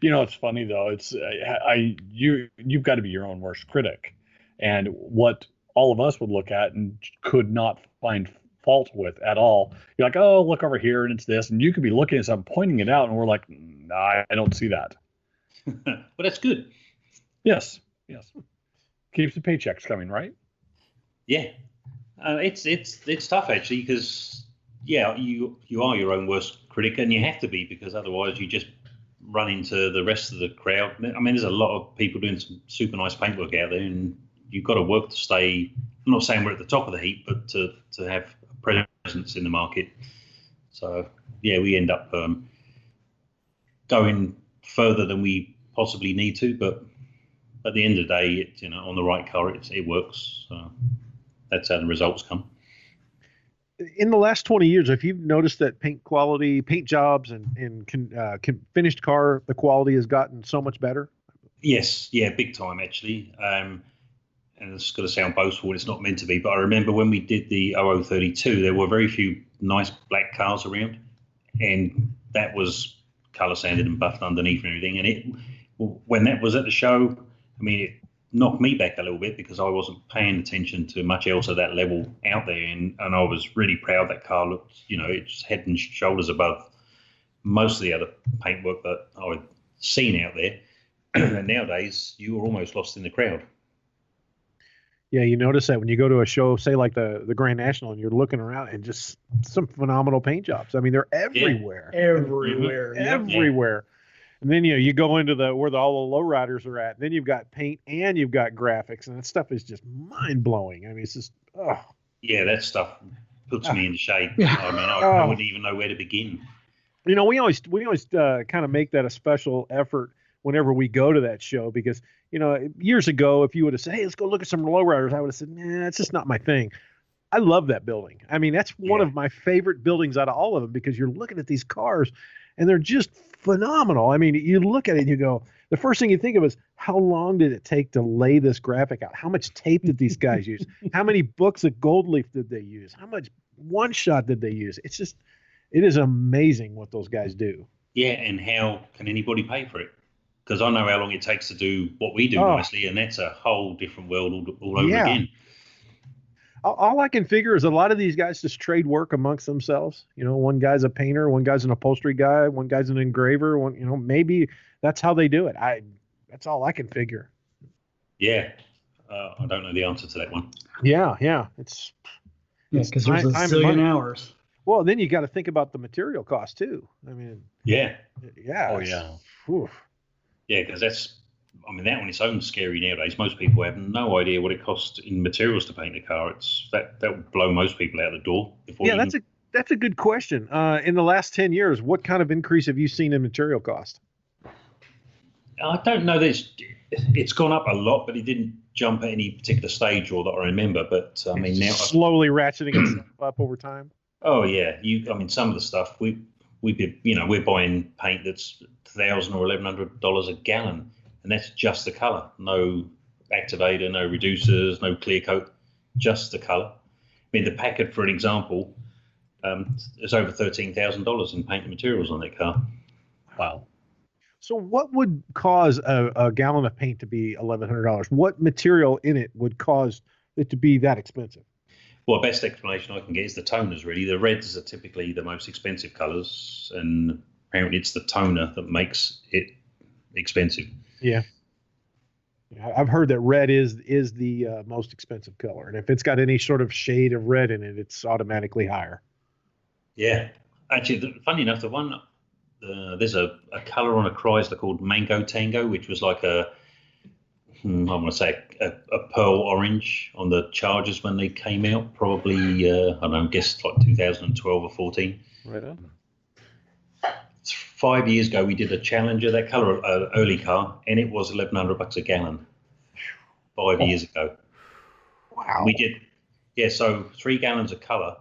S4: It's funny though. It's you've got to be your own worst critic, and what all of us would look at and could not find fault with at all. You're like, oh, look over here, and it's this, and you could be looking at something, pointing it out, and we're like, nah, I don't see that.
S2: But that's good.
S4: Yes. Keeps the paychecks coming, right?
S2: Yeah, it's tough actually because you are your own worst critic, and you have to be because otherwise you just run into the rest of the crowd. I mean, there's a lot of people doing some super nice paintwork out there, and you've got to work to stay. I'm not saying we're at the top of the heap, but to have a presence in the market. So yeah, we end up going further than we possibly need to, but at the end of the day, on the right car, it works. So that's how the results come.
S3: In the last 20 years, have you noticed that paint quality, paint jobs, and finished car, the quality has gotten so much better?
S2: Yes, yeah, big time actually. And it's going to sound boastful, it's not meant to be, but I remember when we did the 0032, there were very few nice black cars around, and that was colour sanded and buffed underneath and everything. And when that was at the show, I mean, it knocked me back a little bit because I wasn't paying attention to much else at that level out there, and I was really proud that car looked, it's head and shoulders above most of the other paintwork that I'd seen out there. And nowadays, you are almost lost in the crowd.
S3: Yeah, you notice that when you go to a show, say like the Grand National, and you're looking around and just some phenomenal paint jobs. I mean, they're everywhere.
S5: Yeah. Everywhere.
S3: Everywhere. And then, you go into where all the lowriders are at. Then you've got paint and you've got graphics, and that stuff is just mind blowing. I mean, it's just, oh.
S2: Yeah, that stuff puts me in shade. I mean, I wouldn't even know where to begin.
S3: We always kind of make that a special effort whenever we go to that show because, years ago, if you would have said, hey, let's go look at some lowriders, I would have said, nah, it's just not my thing. I love that building. I mean, that's one of my favorite buildings out of all of them because you're looking at these cars and they're just phenomenal. I mean, you look at it and you go, the first thing you think of is how long did it take to lay this graphic out? How much tape did these guys use? How many books of gold leaf did they use? How much one shot did they use? It is amazing what those guys do.
S2: Yeah, and how can anybody pay for it? Because I know how long it takes to do what we do nicely, and that's a whole different world all over again.
S3: All I can figure is a lot of these guys just trade work amongst themselves. One guy's a painter, one guy's an upholstery guy, one guy's an engraver. Maybe that's how they do it. That's all I can figure.
S2: Yeah, I don't know the answer to that one.
S3: Yeah,
S5: it's because there's a zillion hours.
S3: Well, then you got to think about the material cost too. I mean,
S2: yeah.
S4: Oh yeah.
S3: Whew.
S2: Yeah, because that on its own scary nowadays. Most people have no idea what it costs in materials to paint a car. That would blow most people out the door.
S3: That's a good question. In the last 10 years, what kind of increase have you seen in material cost?
S2: I don't know. It's gone up a lot, but it didn't jump at any particular stage or that I remember. But I mean, now
S3: slowly ratcheting itself up over time.
S2: Oh yeah, some of the stuff we're buying paint that's $1,000 or $1,100 a gallon. And that's just the colour, no activator, no reducers, no clear coat, just the colour. I mean, the Packard, for an example, is over $13,000 in paint and materials on that car.
S4: Wow.
S3: So what would cause a gallon of paint to be $1,100? What material in it would cause it to be that expensive?
S2: Well, best explanation I can get is the toners, really. The reds are typically the most expensive colours, and apparently it's the toner that makes it expensive.
S3: Yeah. I've heard that red is the most expensive color, and if it's got any sort of shade of red in it, it's automatically higher.
S2: Yeah, actually, funny enough, the one there's a color on a Chrysler called Mango Tango, which was like I want to say a pearl orange on the Chargers when they came out, probably, I don't know, I guess like 2012 or 14.
S1: Right on.
S2: 5 years ago, we did a Challenger, that color, early car, and it was $1,100 a gallon 5 years ago.
S3: Wow.
S2: We did, so 3 gallons of color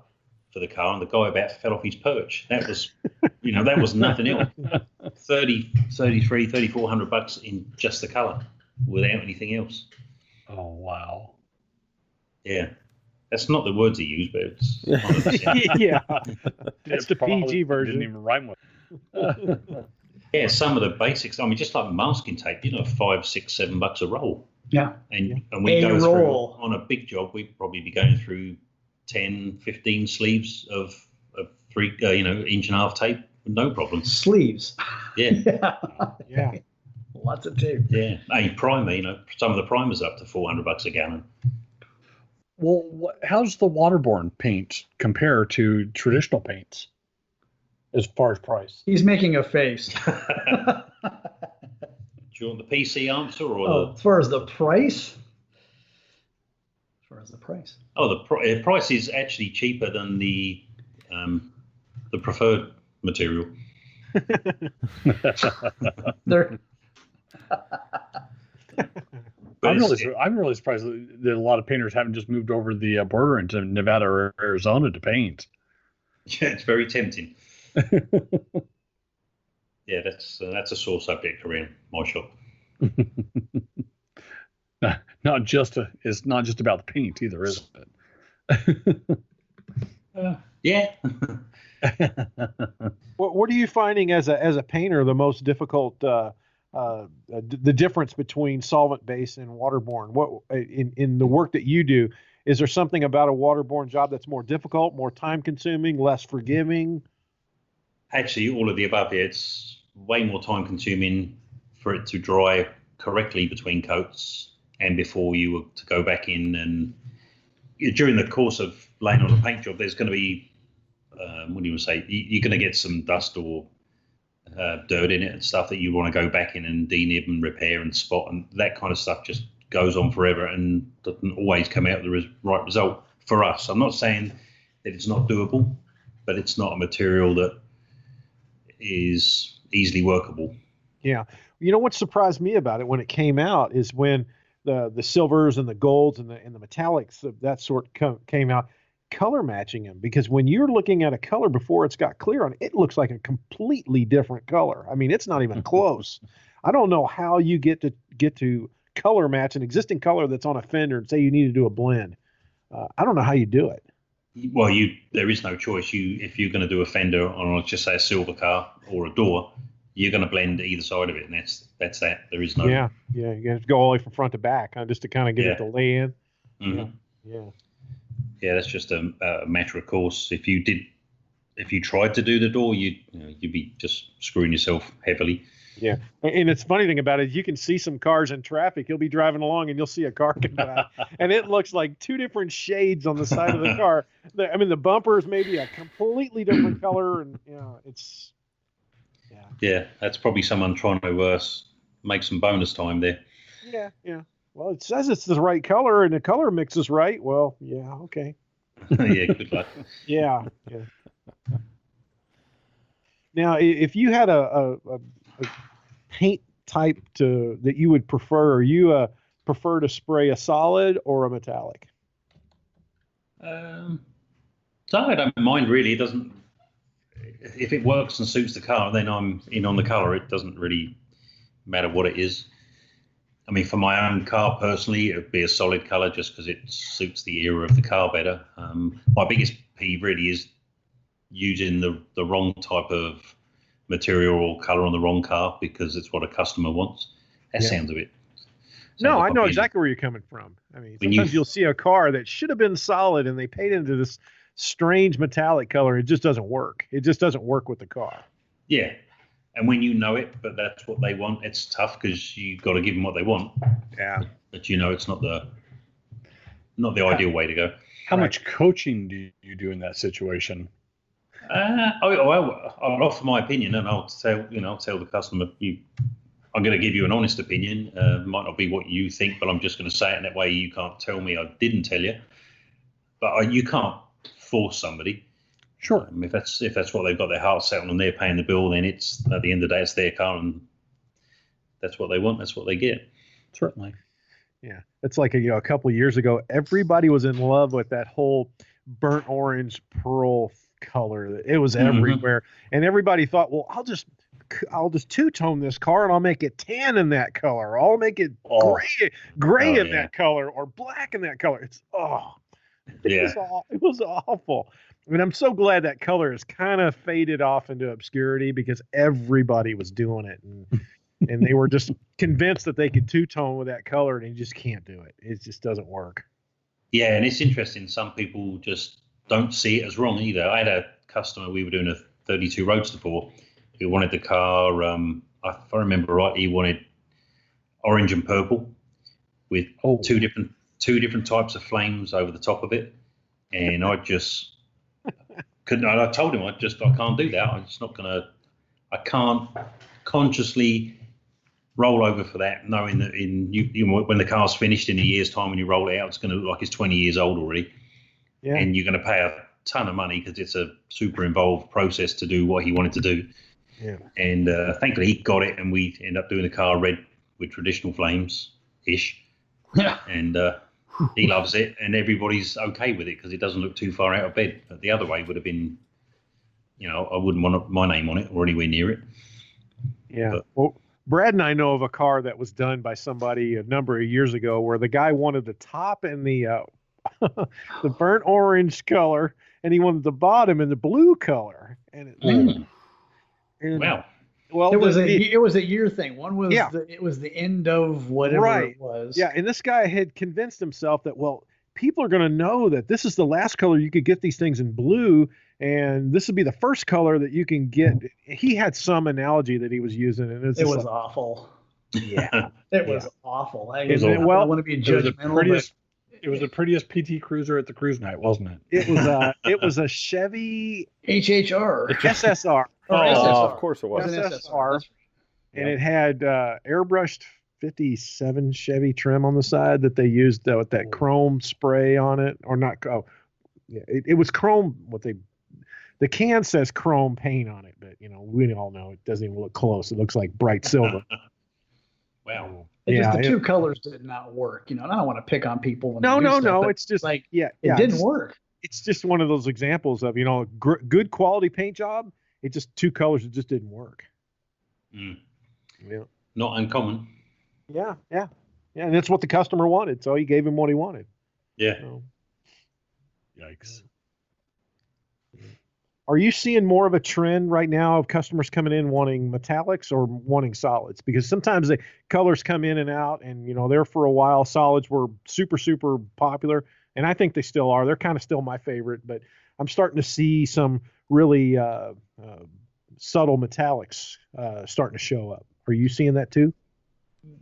S2: for the car, and the guy about fell off his perch. That was, that was nothing else. $3,400 in just the color without anything else.
S4: Oh, wow.
S2: Yeah. That's not the words he used, but it's
S3: Yeah. That's the PG version.
S4: Didn't even rhyme with it.
S2: Yeah, some of the basics. I mean, just like masking tape, $5, $6, $7 a roll.
S5: Yeah.
S2: And we go through on a big job, we'd probably be going through 10, 15 sleeves of 3, inch and a half tape, no problem.
S5: Sleeves.
S2: Yeah.
S3: Yeah.
S5: Lots of tape.
S2: Yeah. A primer, some of the primers are up to $400 a gallon.
S4: Well, how's the waterborne paint compare to traditional paints as far as price?
S5: He's making a face.
S2: Do you want the PC answer or
S5: as far as the price? As far as the price.
S2: Oh, the price is actually cheaper than the preferred material.
S4: There. I'm really surprised that a lot of painters haven't just moved over the border into Nevada or Arizona to paint.
S2: Yeah, it's very tempting. Yeah, that's a sore subject around my shop.
S4: It's not just about the paint either, is it?
S2: Yeah.
S3: What are you finding as a painter the most difficult? The difference between solvent-based and waterborne? What in the work that you do, is there something about a waterborne job that's more difficult, more time-consuming, less forgiving?
S2: Actually, all of the above. It's way more time-consuming for it to dry correctly between coats, and before you were to go back in, and during the course of laying on a paint job, there's going to be you're going to get some dust or dirt in it and stuff that you want to go back in and denib and repair and spot, and that kind of stuff just goes on forever and doesn't always come out the right result for us. I'm not saying that it's not doable, but it's not a material that is easily workable.
S3: Yeah. What surprised me about it when it came out is when the silvers and the golds and the metallics of that sort came out, color matching them, because when you're looking at a color before it's got clear on it, it looks like a completely different color. I mean, it's not even close. I don't know how you get to color match an existing color that's on a fender and say you need to do a blend. I don't know how you do it.
S2: Well, there is no choice. If you're going to do a fender on, let's just say, a silver car or a door, you're going to blend either side of it, and that's that. There is no.
S3: Yeah. You have to go all the way from front to back, just to kind of get it to lay in.
S2: Mm-hmm.
S3: Yeah.
S2: Yeah, that's just a matter of course. If you tried to do the door, you'd be just screwing yourself heavily.
S3: Yeah, and it's funny thing about it, you can see some cars in traffic. You'll be driving along and you'll see a car come by, and it looks like two different shades on the side of the car. The bumper is maybe a completely different color, and it's.
S2: Yeah, that's probably someone trying to make some bonus time there.
S3: Yeah. Well, it says it's the right color, and the color mix is right. Well, yeah, okay.
S2: Yeah, good luck.
S3: Yeah. Now, if you had a paint type that you would prefer, or you prefer to spray a solid or a metallic?
S2: So I don't mind really. It doesn't. If it works and suits the car, then I'm in on the color. It doesn't really matter what it is. I mean, for my own car personally, it would be a solid color just because it suits the era of the car better. My biggest peeve really is using the wrong type of material or color on the wrong car because it's what a customer wants. That sounds a bit.
S3: No, I know exactly where you're coming from. I mean, sometimes you'll see a car that should have been solid and they paint into this strange metallic color. It just doesn't work. It just doesn't work with the car.
S2: Yeah. And when you know it, but that's what they want, it's tough because you've got to give them what they want.
S3: Yeah.
S2: But it's not the ideal way to go.
S4: How much coaching do you do in that situation?
S2: I'll offer my opinion, and I'll tell the customer, I'm going to give you an honest opinion. Might not be what you think, but I'm just going to say it, and that way you can't tell me I didn't tell you. But you can't force somebody.
S3: Sure.
S2: If that's what they've got their heart set on and they're paying the bill, then it's at the end of the day it's their car, and that's what they want. That's what they get.
S4: Certainly.
S3: Yeah, it's like a couple of years ago, everybody was in love with that whole burnt orange pearl color. It was everywhere, and everybody thought, well, I'll just two-tone this car and I'll make it tan in that color. I'll make it gray in that color, or black in that color. It was awful. I mean, I'm so glad that color has kind of faded off into obscurity because everybody was doing it, and they were just convinced that they could two-tone with that color, and you just can't do it. It just doesn't work. Yeah,
S2: and it's interesting. Some people just don't see it as wrong either. I had a customer we were doing a 32 Roadster for who wanted the car, if I remember right, he wanted orange and purple with two different types of flames over the top of it. And I just couldn't. I told him I can't do that. I can't consciously roll over for that, knowing that when the car's finished in a year's time, when you roll it out, it's going to look like it's 20 years old already. Yeah. And you're going to pay a ton of money because it's a super involved process to do what he wanted to do. Yeah. And thankfully he got it, and we ended up doing the car red with traditional flames-ish. Yeah. And he loves it, and everybody's okay with it because it doesn't look too far out of bed. But the other way would have been, I wouldn't want my name on it or anywhere near it.
S3: Yeah. Well, Brad and I know of a car that was done by somebody a number of years ago where the guy wanted the top in the the burnt orange color, and he wanted the bottom in the blue color. And
S2: wow.
S5: Well, it was a year thing. One was it was the end of whatever it was.
S3: Yeah, and this guy had convinced himself that, well, people are going to know that this is the last color you could get these things in blue, and this would be the first color that you can get. He had some analogy that he was using, and
S5: it was awful.
S3: Yeah,
S5: it was awful. I want to be
S4: judgmental. It was the prettiest PT Cruiser at the cruise night, wasn't it?
S3: It was a Chevy
S5: HHR
S3: SSR.
S1: Of course it was.
S3: SSR, and it had airbrushed 57 Chevy trim on the side that they used with that chrome spray on it, or not. It was chrome. The can says chrome paint on it, but we all know it doesn't even look close. It looks like bright silver.
S2: Wow.
S5: The two colors did not work. I don't want to pick on people.
S3: No. It's just
S5: like it didn't work.
S3: It's just one of those examples of good quality paint job. It just two colors. It just didn't work.
S2: Yeah. Not uncommon.
S3: Yeah, and that's what the customer wanted. So he gave him what he wanted.
S2: Yeah.
S4: Yikes.
S3: Are you seeing more of a trend right now of customers coming in wanting metallics or wanting solids? Because sometimes the colors come in and out, and there for a while solids were super, super popular, and I think they still are. They're kind of still my favorite, but I'm starting to see some really subtle metallics starting to show up. Are you seeing that too?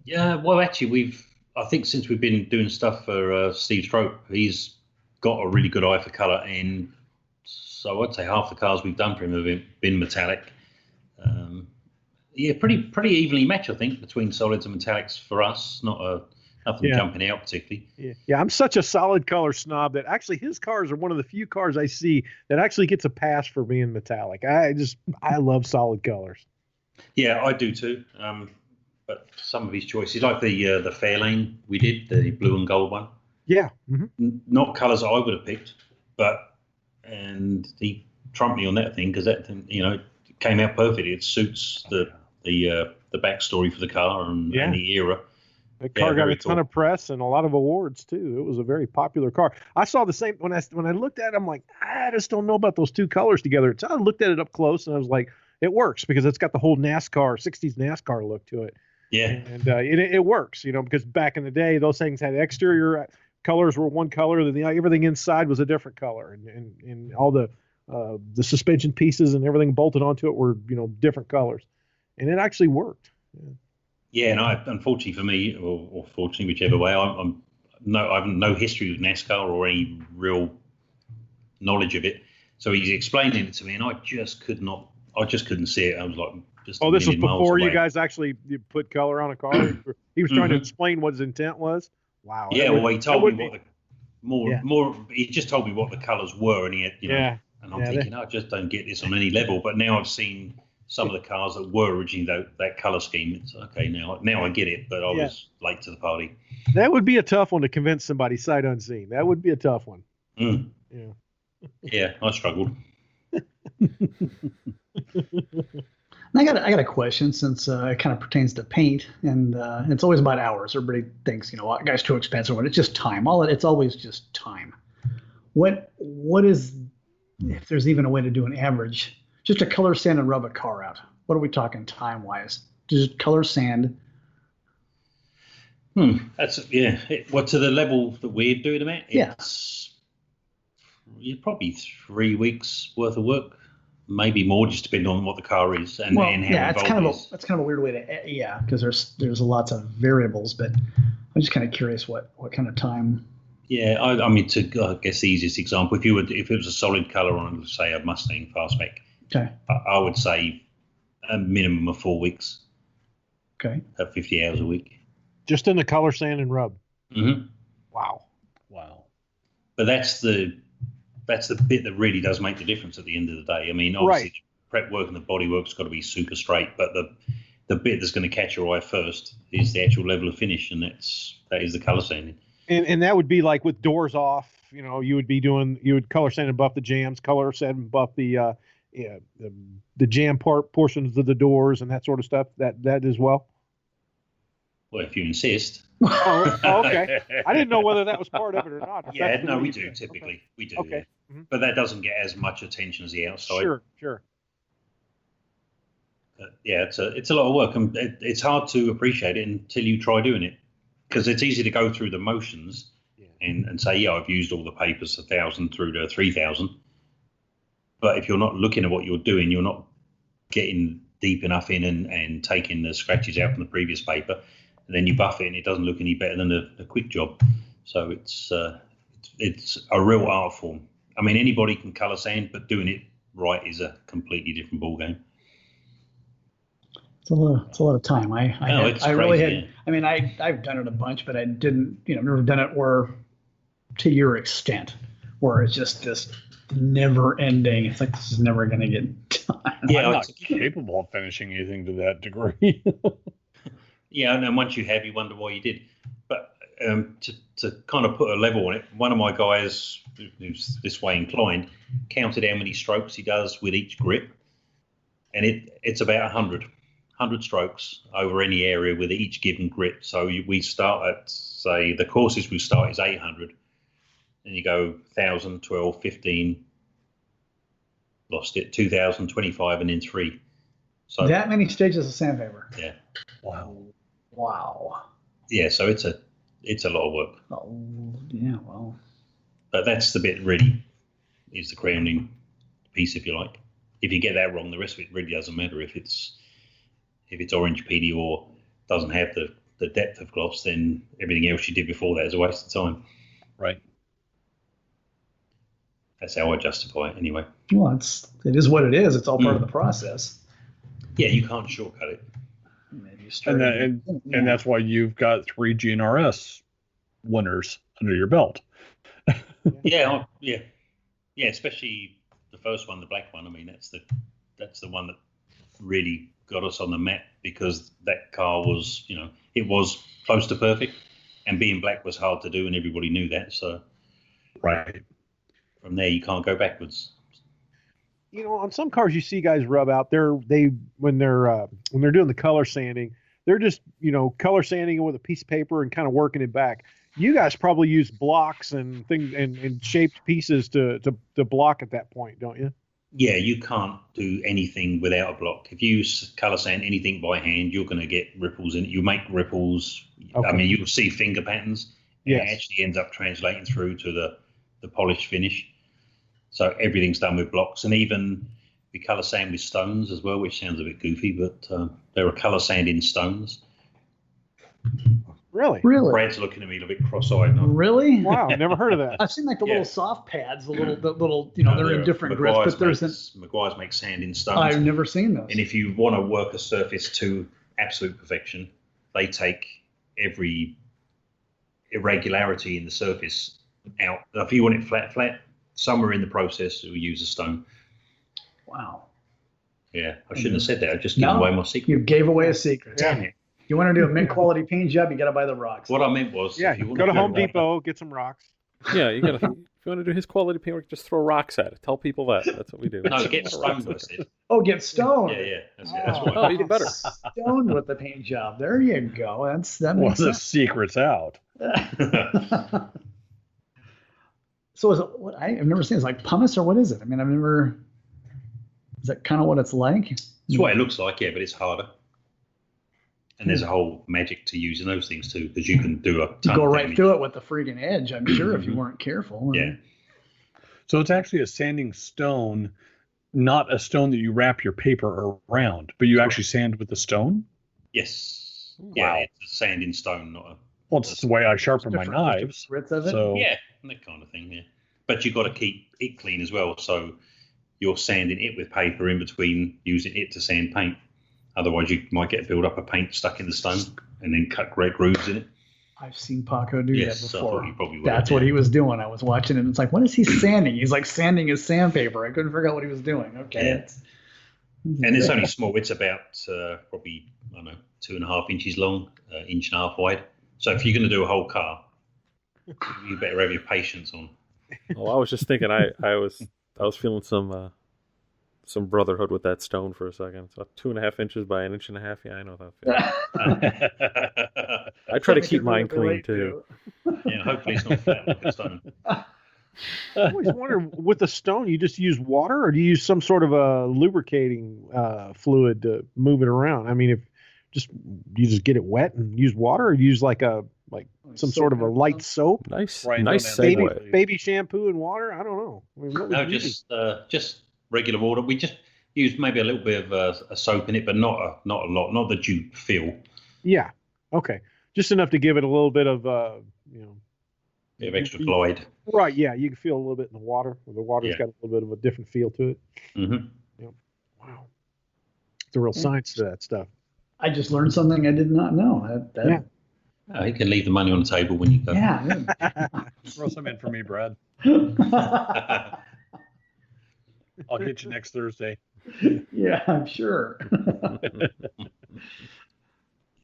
S2: Yeah, well, actually, I think since we've been doing stuff for Steve Strope, he's got a really good eye for color, and so I'd say half the cars we've done for him have been metallic. Pretty evenly matched, I think, between solids and metallics for us. Nothing jumping out particularly.
S3: Yeah, I'm such a solid color snob that actually his cars are one of the few cars I see that actually gets a pass for being metallic. I love solid colors.
S2: Yeah, I do too. But some of his choices, like the Fairlane we did, the blue and gold one.
S3: Yeah.
S2: Mm-hmm. Not colors I would have picked, and he trumped me on that thing because that thing, it came out perfectly. It suits the backstory for the car and the era.
S3: The car got a ton of press and a lot of awards too. It was a very popular car. I saw the same when I looked at it. I'm like, I just don't know about those two colors together. So I looked at it up close and I was like, it works because it's got the whole NASCAR 60s NASCAR look to it.
S2: Yeah,
S3: and it works, because back in the day those things had exterior colors were one color, then everything inside was a different color, and all the suspension pieces and everything bolted onto it were different colors, and it actually worked.
S2: Yeah, and unfortunately for me, or fortunately, whichever way, I have no history with NASCAR or any real knowledge of it. So he's explaining it to me, and I just couldn't see it. I was like, just
S3: Oh, this was
S2: million miles
S3: before you
S2: away.
S3: guys actually put color on a car. He was trying to explain what his intent was. Wow.
S2: Yeah, well, he told me what
S3: Yeah.
S2: he just told me what the colours were, and he had, and I'm thinking, I just don't get this on any level. But now I've seen some of the cars that were originally that colour scheme. It's okay now I get it, but I was late to the party.
S3: That would be a tough one to convince somebody sight unseen. That would be a tough one.
S2: Mm.
S3: Yeah.
S2: Yeah, I struggled.
S5: I got a question, since it kind of pertains to paint, and it's always about hours. Everybody thinks, guy's too expensive. When it's just time. It's always just time. What is, if there's even a way to do an average, just to color sand and rub a car out? What are we talking time wise? Just color sand.
S2: That's to the level that we're doing them at. It's probably 3 weeks worth of work. Maybe more, just depending on what the car is and how involved it is.
S5: That's kind of a weird way to, because there's lots of variables, but I'm just kind of curious what kind of time.
S2: Yeah, I guess the easiest example, if it was a solid color on, say, a Mustang fastback,
S5: okay,
S2: I would say a minimum of 4 weeks.
S5: Okay,
S2: at 50 hours a week,
S3: just in the color sand and rub.
S2: Mm-hmm.
S3: Wow.
S2: But that's the bit that really does make the difference at the end of the day. I mean, obviously, prep work and the bodywork's got to be super straight, but the bit that's going to catch your eye first is the actual level of finish, and that is the color sanding.
S3: And that would be like with doors off. You would color sand and buff the jams, color sand and buff the jam portions of the doors and that sort of stuff. That as well.
S2: Well, if you insist.
S3: Okay. I didn't know whether that was part of it or not.
S2: Yeah, no, we do typically. Okay. We do.
S3: Okay.
S2: Yeah. Mm-hmm. But that doesn't get as much attention as the outside.
S3: Sure.
S2: But yeah, it's a lot of work, and it's hard to appreciate it until you try doing it, because it's easy to go through the motions and say, I've used all the papers 1,000 through to 3,000. But if you're not looking at what you're doing, you're not getting deep enough in and taking the scratches out from the previous paper. And then you buff it, and it doesn't look any better than a quick job. So it's a real art form. I mean, anybody can color sand, but doing it right is a completely different ballgame.
S5: It's a lot of time. I've done it a bunch, but I didn't, never done it to your extent, where it's just this never ending. It's like, this is never going to get done.
S4: Yeah, I'm not capable of finishing anything to that degree.
S2: Yeah, and then once you have, you wonder why you did. But to kind of put a level on it, one of my guys who's this way inclined counted how many strokes he does with each grip, and it's about 100 strokes over any area with each given grip. So we start at, say, the courses we start is 800, and you go 1,000, 12, 15, lost it, 2,000, 25, and then 3. So
S5: that many stages of sandpaper.
S2: Yeah.
S5: Wow.
S2: Yeah, so it's a lot of work.
S5: Oh, yeah, well.
S2: But that's the bit really is the crowning piece, if you like. If you get that wrong, the rest of it really doesn't matter. If it's orange PD or doesn't have the depth of gloss, then everything else you did before that is a waste of time.
S4: Right.
S2: That's how I justify it anyway.
S5: Well, it is what it is. It's all part of the process.
S2: Yeah, you can't shortcut it.
S4: And that's why you've got 3 GNRS winners under your belt.
S2: Yeah, especially the first one, the black one. I mean, that's the one that really got us on the map, because that car was, it was close to perfect, and being black was hard to do, and everybody knew that. So,
S4: right
S2: from there, you can't go backwards.
S3: On some cars you see guys rub out, when they're doing the color sanding, they're just color sanding it with a piece of paper and kind of working it back. You guys probably use blocks and things and shaped pieces to block at that point, don't you?
S2: Yeah, you can't do anything without a block. If you color sand anything by hand, you're going to get ripples in it. You make ripples. Okay. I mean, you'll see finger patterns. And it actually ends up translating through to the polished finish. So everything's done with blocks, and even we colour sand with stones as well, which sounds a bit goofy, but there are colour sand in stones.
S3: Really?
S5: Really?
S2: Brad's looking at me a little bit cross-eyed.
S5: Really?
S3: Wow, never heard of that.
S5: I've seen like the
S2: Yeah.
S5: little soft pads, the little, they're in different grits, but
S2: Maguire's makes sand in stones.
S5: I've never seen those.
S2: And if you want to work a surface to absolute perfection, they take every irregularity in the surface out. If you want it flat, somewhere in the process, you'll use a stone.
S5: Wow.
S2: Yeah, I shouldn't have said that. I just gave away my secret.
S5: You gave away a secret.
S2: Damn it.
S5: You want to do a mint quality paint job, you got to buy the rocks.
S2: What I meant was,
S3: Yeah,
S2: if you want
S3: go to Home Depot, get some rocks.
S1: Yeah, you gotta. If you want to do his quality paintwork, just throw rocks at it. Tell people that. That's what we do.
S2: No, get stoned, I said.
S5: Oh, get stoned.
S2: Yeah. That's
S5: Oh.
S2: what
S1: Oh, even better.
S5: Stoned with the paint job. There you go. That
S4: Well,
S5: makes
S4: the
S5: sense.
S4: secret's out.
S5: So is it? I've never seen. It's like pumice, or what is it? I mean, I've never. Is that kind of what it's like?
S2: It's what it looks like, yeah, but it's harder. And there's a whole magic to using those things too, because you can do a ton
S5: Go
S2: of
S5: right
S2: damage.
S5: through it with the freaking edge. I'm sure if you weren't careful.
S2: Yeah.
S4: So it's actually a sanding stone, not a stone that you wrap your paper around, but you actually sand with the stone?
S2: Yes.
S4: Wow.
S2: Yeah, it's a sanding stone, not a.
S4: Well, it's the way I sharpen my
S5: Different
S4: knives.
S5: grits of it.
S4: So
S2: Yeah, that kind of thing, yeah. But you've got to keep it clean as well, so you're sanding it with paper in between using it to sand paint. Otherwise, you might get a build up of paint stuck in the stone and then cut great grooves in it.
S5: I've seen Paco do
S2: Yes,
S5: that
S2: I
S5: before.
S2: thought you probably would.
S5: That's what he was doing. I was watching it, and it's like, what is he sanding? He's like sanding his sandpaper. I couldn't figure out what he was doing. Okay.
S2: Yeah. And it's only small. It's about probably, I don't know, 2.5 inches long, 1.5 inches wide. So if you're going to do a whole car, you better have your patience on.
S1: Well, I was just thinking, I was feeling some brotherhood with that stone for a second. So 2.5 inches by 1.5 inches. Yeah, I know how it feels. I try to keep mine clean too.
S2: Yeah, hopefully it's not flat like a stone.
S3: I always wonder, with the stone, you just use water, or do you use some sort of a lubricating fluid to move it around? I mean, you just get it wet and use water, or use like some sort of a light soap,
S1: Nice,
S4: Right,
S1: nice
S4: don't have
S1: segue.
S3: baby shampoo and water. I don't know. I mean, what would
S2: No,
S3: you use?
S2: just regular water. We just use maybe a little bit of a soap in it, but not a lot. Not that you feel.
S3: Yeah. Okay. Just enough to give it a little bit of
S2: Bit of extra glide.
S3: Right. Yeah. You can feel a little bit in the water. The water's
S2: Yeah.
S3: got a little bit of a different feel to it.
S2: Mm-hmm.
S3: Wow. It's a real science to that stuff.
S5: I just learned something I did not know.
S3: Yeah.
S2: Oh, you can leave the money on the table when you go.
S5: Yeah.
S4: throw some in for me, Brad. I'll get you next Thursday.
S5: Yeah, I'm sure.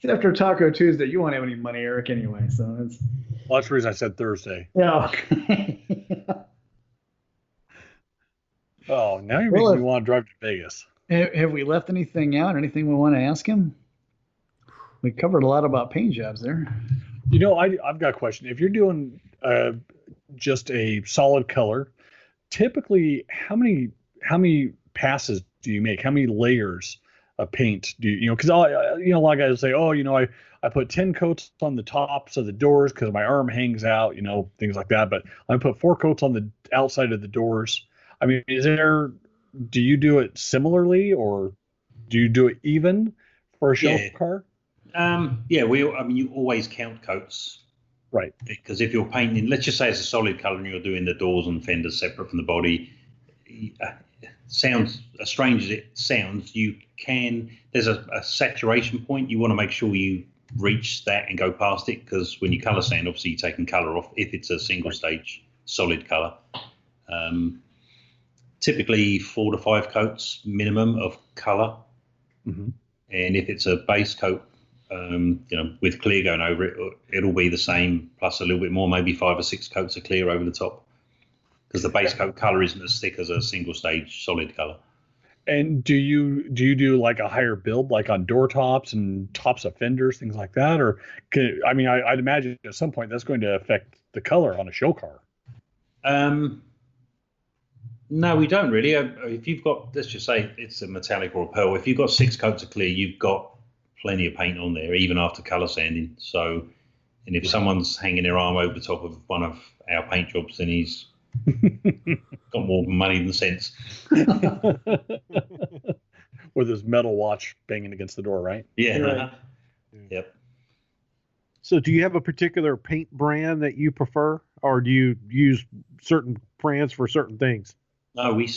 S5: After Taco Tuesday, you won't have any money, Eric, anyway. So it's
S4: Well, that's the reason I said Thursday.
S5: yeah. Okay.
S4: Oh, now you're
S5: Well,
S4: making me want to drive to Vegas.
S5: Have we left anything out? Anything we want to ask him? We covered a lot about paint jobs there.
S4: You know, I've got a question. If you're doing just a solid color, typically how many passes do you make? How many layers of paint do you know? Because a lot of guys say, oh, I put 10 coats on the tops of the doors because my arm hangs out, things like that. But I put 4 coats on the outside of the doors. I mean, do you do it similarly, or do you do it even for a show car?
S2: You always count coats.
S4: Right.
S2: Because if you're painting, let's just say it's a solid color and you're doing the doors and fenders separate from the body, sounds as strange as it sounds, there's a saturation point. You want to make sure you reach that and go past it, because when you color sand, obviously you're taking color off if it's a single stage solid color. Typically 4 to 5 coats minimum of color.
S4: Mm-hmm.
S2: And if it's a base coat, with clear going over it, it'll be the same plus a little bit more, maybe 5 or 6 coats of clear over the top, because the base coat color isn't as thick as a single stage solid color.
S4: And do you do like a higher build, like on door tops and tops of fenders, things like that? Or I'd imagine at some point that's going to affect the color on a show car.
S2: No, we don't really. If you've got, let's just say it's a metallic or a pearl, if you've got 6 coats of clear, you've got plenty of paint on there, even after color sanding. So, and if someone's hanging their arm over the top of one of our paint jobs, then he's got more money than sense.
S4: With his metal watch banging against the door, right?
S2: Yeah.
S5: Right.
S2: Yep.
S3: So do you have a particular paint brand that you prefer, or do you use certain brands for certain things?
S2: No, we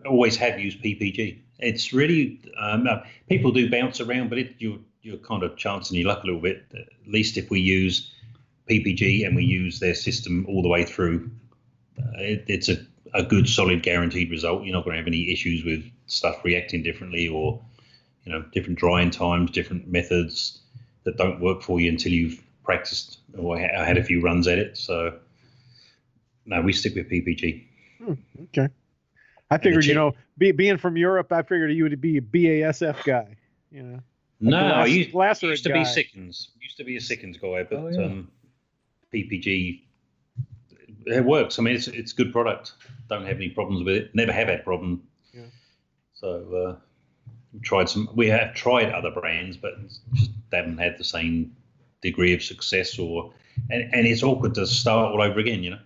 S2: always have used PPG. It's really people do bounce around, but you're kind of chancing your luck a little bit. At least if we use PPG and we use their system all the way through, it's a good, solid, guaranteed result. You're not going to have any issues with stuff reacting differently, or different drying times, different methods that don't work for you until you've practiced or had a few runs at it. So no, we stick with PPG.
S3: Okay. I figured, being from Europe, I figured you would be a BASF guy.
S2: No, I used to
S3: guy.
S2: be Sickens. Used to be a Sickens guy, but PPG, it works. I mean, it's a good product. Don't have any problems with it. Never have had problem. Yeah. So we have tried other brands, but just haven't had the same degree of success. And it's awkward to start all over again.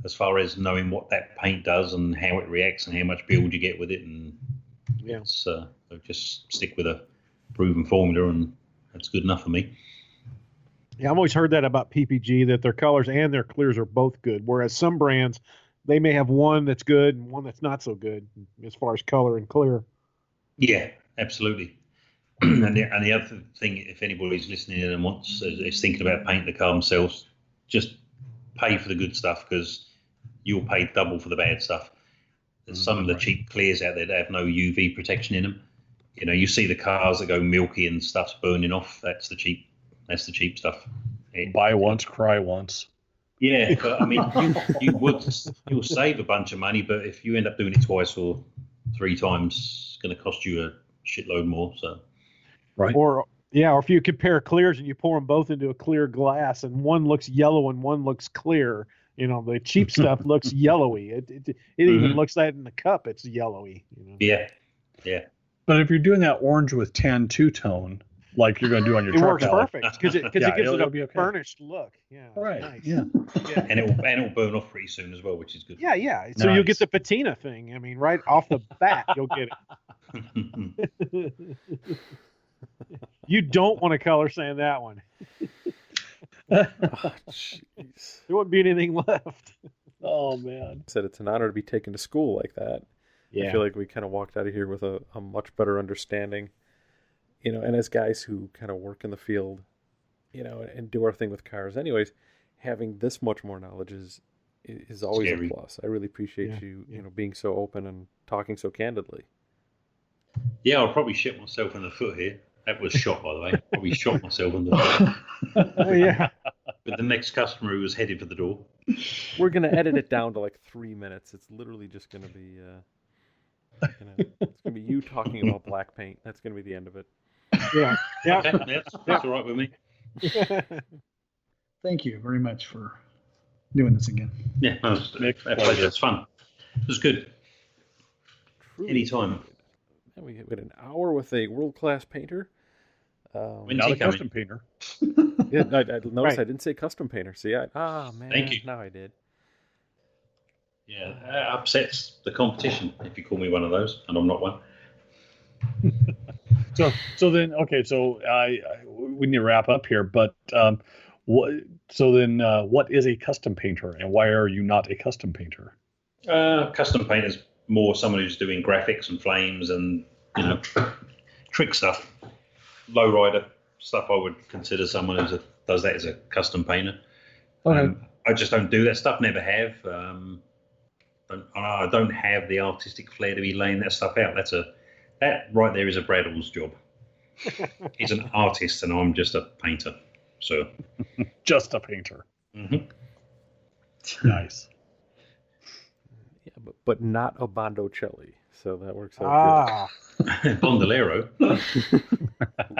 S2: As far as knowing what that paint does and how it reacts and how much build you get with it, and so just stick with a proven formula, and that's good enough for me.
S3: Yeah, I've always heard that about PPG, that their colors and their clears are both good, whereas some brands, they may have one that's good and one that's not so good as far as color and clear.
S2: Yeah, absolutely. And the other thing, if anybody's listening in and is thinking about painting the car themselves, just pay for the good stuff, because you'll pay double for the bad stuff. There's some of the cheap clears out there that have no UV protection in them. You see the cars that go milky and stuff's burning off. That's the cheap stuff.
S4: Buy once, cry once.
S2: Yeah, but I mean, you'll save a bunch of money, but if you end up doing it twice or three times, it's going to cost you a shitload more. So,
S3: right. Or if you compare clears and you pour them both into a clear glass, and one looks yellow and one looks clear, the cheap stuff looks yellowy. It even looks like in the cup it's yellowy.
S2: Yeah.
S4: But if you're doing that orange with tan two-tone, like you're going to do on your truck,
S3: it works perfect, because it gives it a burnished look. Yeah,
S4: right.
S3: Nice.
S4: Yeah.
S2: And it'll burn off pretty soon as well, which is good.
S3: Yeah. So you'll get the patina thing. I mean, right off the bat, you'll get it. You don't want to color sand that one. There wouldn't be anything left.
S4: Oh man!
S1: Said it's an honor to be taken to school like that. Yeah. I feel like we kind of walked out of here with a much better understanding, and as guys who kind of work in the field, and do our thing with cars anyways, having this much more knowledge is always a plus. I really appreciate you being so open and talking so candidly.
S2: Yeah, I'll probably shit myself in the foot here. That was shot, by the way. Probably shot myself in the foot.
S3: Oh, yeah.
S2: But the next customer who was headed for the door.
S1: We're going to edit it down to like 3 minutes. It's literally just going to be it's going to be you talking about black paint. That's going to be the end of it.
S3: Yeah.
S2: Okay, that's all right with me.
S5: Thank you very much for doing this again.
S2: Yeah, pleasure. It's fun. It was good.
S1: Truly.
S2: Anytime.
S1: We had an hour with a world-class painter.
S4: Not a custom painter.
S1: Yeah, I noticed I didn't say custom painter. See, man.
S2: Thank you.
S1: Now I did.
S2: Yeah, that upsets the competition if you call me one of those, and I'm not one.
S4: So then, okay, so we need to wrap up here, but what is a custom painter, and why are you not a custom painter?
S2: Custom painter's more someone who's doing graphics and flames and trick stuff, lowrider stuff. I would consider someone who does that as a custom painter.
S4: Okay.
S2: I just don't do that stuff. Never have. I don't have the artistic flair to be laying that stuff out. That right there is a Bradall's job. He's an artist and I'm just a painter. So
S4: just a painter.
S2: Mm-hmm.
S4: Nice.
S1: Yeah, but not a Bondocelli, so that works out
S2: good. Bondolero.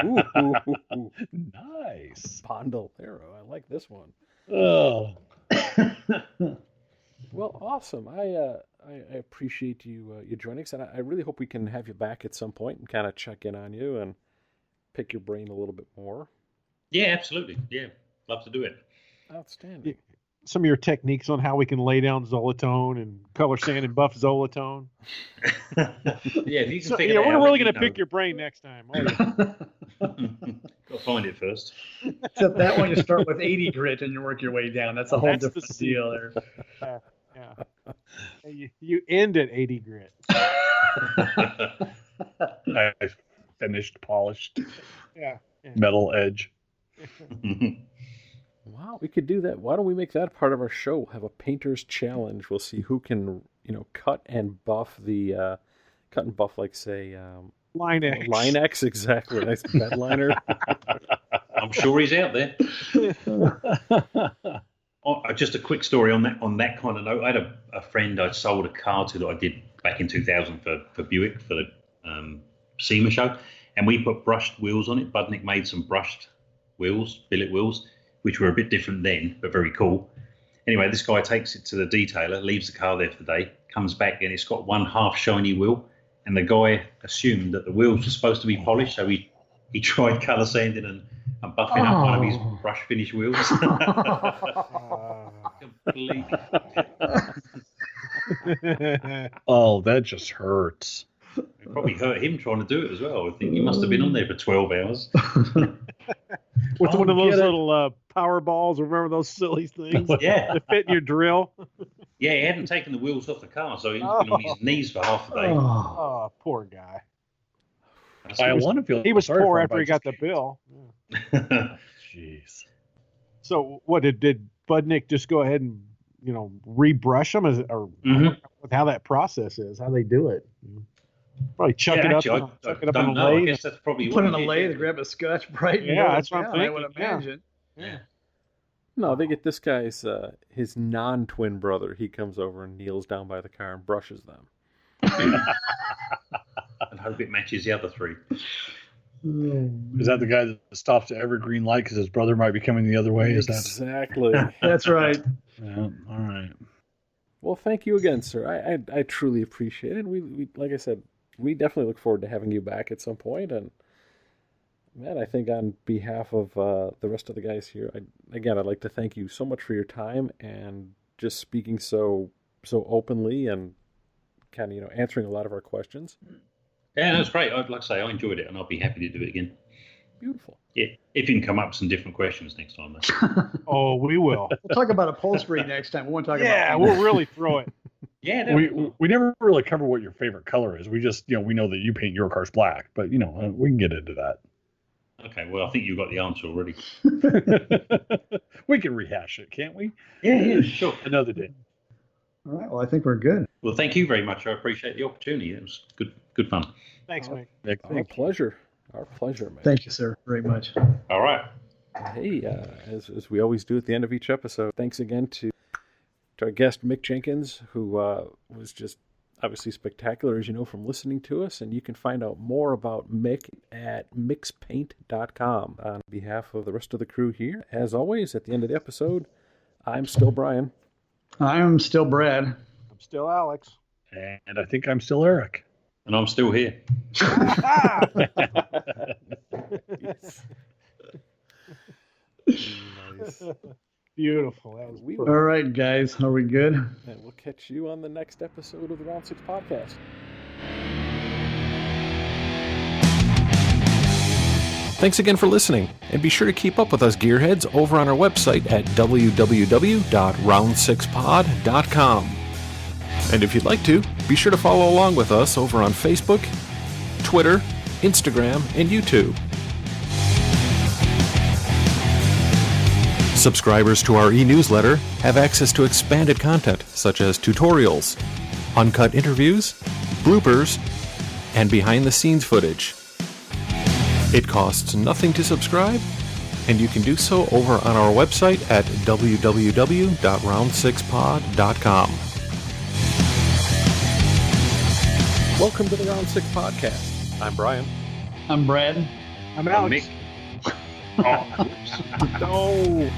S1: Ooh.
S4: Nice.
S1: Bondolero. I like this one.
S4: Oh.
S1: Well, awesome. I appreciate you joining us, and I really hope we can have you back at some point and kind of check in on you and pick your brain a little bit more.
S2: Yeah, absolutely. Yeah, love to do it.
S1: Outstanding.
S3: Some of your techniques on how we can lay down Zolatone and color sand and buff Zolatone.
S2: Yeah, if you can figure it out.
S3: We're really going to pick your brain next time.
S2: Got I'll find it first.
S5: Except that one, you start with 80 grit and you work your way down. That's a whole
S3: That's the
S5: different deal there.
S3: Yeah. You end at 80 grit.
S4: Nice, finished, polished,
S3: Yeah.
S4: metal edge.
S1: Wow, we could do that. Why don't we make that part of our show? Have a painter's challenge. We'll see who can, cut and buff like say
S3: Line X.
S1: Line X, exactly. Nice bed liner.
S2: I'm sure he's out there. Just a quick story on that kind of note. I had a friend I sold a car to that I did back in 2000 for Buick for the SEMA show, and we put brushed wheels on it. Budnick made some brushed wheels, billet wheels, which were a bit different then, but very cool. Anyway, this guy takes it to the detailer, leaves the car there for the day, comes back, and it's got one half shiny wheel. And the guy assumed that the wheels were supposed to be polished, so he tried colour sanding and buffing up one of his brush finish wheels. Completely.
S4: Oh, that just hurts.
S2: It probably hurt him trying to do it as well. I think he must have been on there for 12 hours.
S3: With one of those little power balls, remember those silly things?
S2: Yeah.
S3: To fit in your drill?
S2: Yeah, he hadn't taken the wheels off the car, so he's been on his knees for half the day.
S3: Oh, poor guy.
S4: I want to feel
S3: He was
S4: sorry
S3: poor
S4: for him,
S3: after
S4: but
S3: he got the
S4: just-
S3: bill.
S4: Jeez.
S3: So what did Budnick just go ahead and rebrush them, or how that process is, how they do it? Probably chuck it up.
S2: Actually,
S3: chuck
S2: I
S3: it up
S2: don't
S3: in a
S2: know. I
S3: lathe.
S2: guess that's probably
S5: Put
S2: what
S5: in a
S2: he did,
S5: lathe,
S2: yeah.
S5: grab a Scotch Brite. And
S3: Yeah,
S5: nail it
S3: that's what I'm
S5: down, I
S3: thinking,
S5: would imagine.
S2: Yeah.
S1: No, they get this guy's his non-twin brother. He comes over and kneels down by the car and brushes them.
S2: And hope it matches the other three.
S4: Is that the guy that stops at every green light because his brother might be coming the other way? Is that?
S1: Exactly.
S5: That's right.
S4: Yeah. All right.
S1: Well, thank you again, sir. I truly appreciate it. We like I said, we definitely look forward to having you back at some point. And man, I think on behalf of the rest of the guys here, I'd like to thank you so much for your time and just speaking so openly and kind of answering a lot of our questions.
S2: Yeah, that's great. I'd like to say I enjoyed it, and I'll be happy to do it again.
S1: Beautiful.
S2: Yeah, if you can come up with some different questions next time. Though.
S3: Oh, we will.
S5: We'll talk about upholstery next time. We won't talk about.
S3: Yeah, we'll really throw it.
S2: Yeah,
S4: We never really cover what your favorite color is. We just we know that you paint your cars black, but we can get into that.
S2: Okay, well, I think you've got the answer already.
S4: We can rehash it, can't we?
S2: Yeah, sure.
S4: Another day.
S5: All right. Well, I think we're good.
S2: Well, thank you very much. I appreciate the opportunity. It was good fun.
S3: Thanks, Mick.
S1: Our pleasure. Our pleasure, man.
S5: Thank you, sir, very much.
S2: All right.
S1: Hey, as we always do at the end of each episode, thanks again to our guest, Mick Jenkins, who was just obviously spectacular, as you know, from listening to us. And you can find out more about Mick at mixpaint.com. On behalf of the rest of the crew here, as always, at the end of the episode, I'm still Brian.
S5: I'm still Brad.
S3: I'm still Alex.
S4: And I think I'm still Eric.
S2: And I'm still here.
S1: Nice.
S3: Beautiful. That was
S5: All right, guys. Are we good?
S1: And we'll catch you on the next episode of the Round Six podcast. Thanks again for listening, and be sure to keep up with us gearheads over on our website at www.round6pod.com. And if you'd like to, be sure to follow along with us over on Facebook, Twitter, Instagram, and YouTube. Subscribers to our e-newsletter have access to expanded content such as tutorials, uncut interviews, bloopers, and behind-the-scenes footage. It costs nothing to subscribe, and you can do so over on our website at www.round6pod.com. Welcome to the Round Six podcast. I'm Brian.
S5: I'm Brad.
S3: I'm Alex.
S2: Mick.
S3: Oh, no.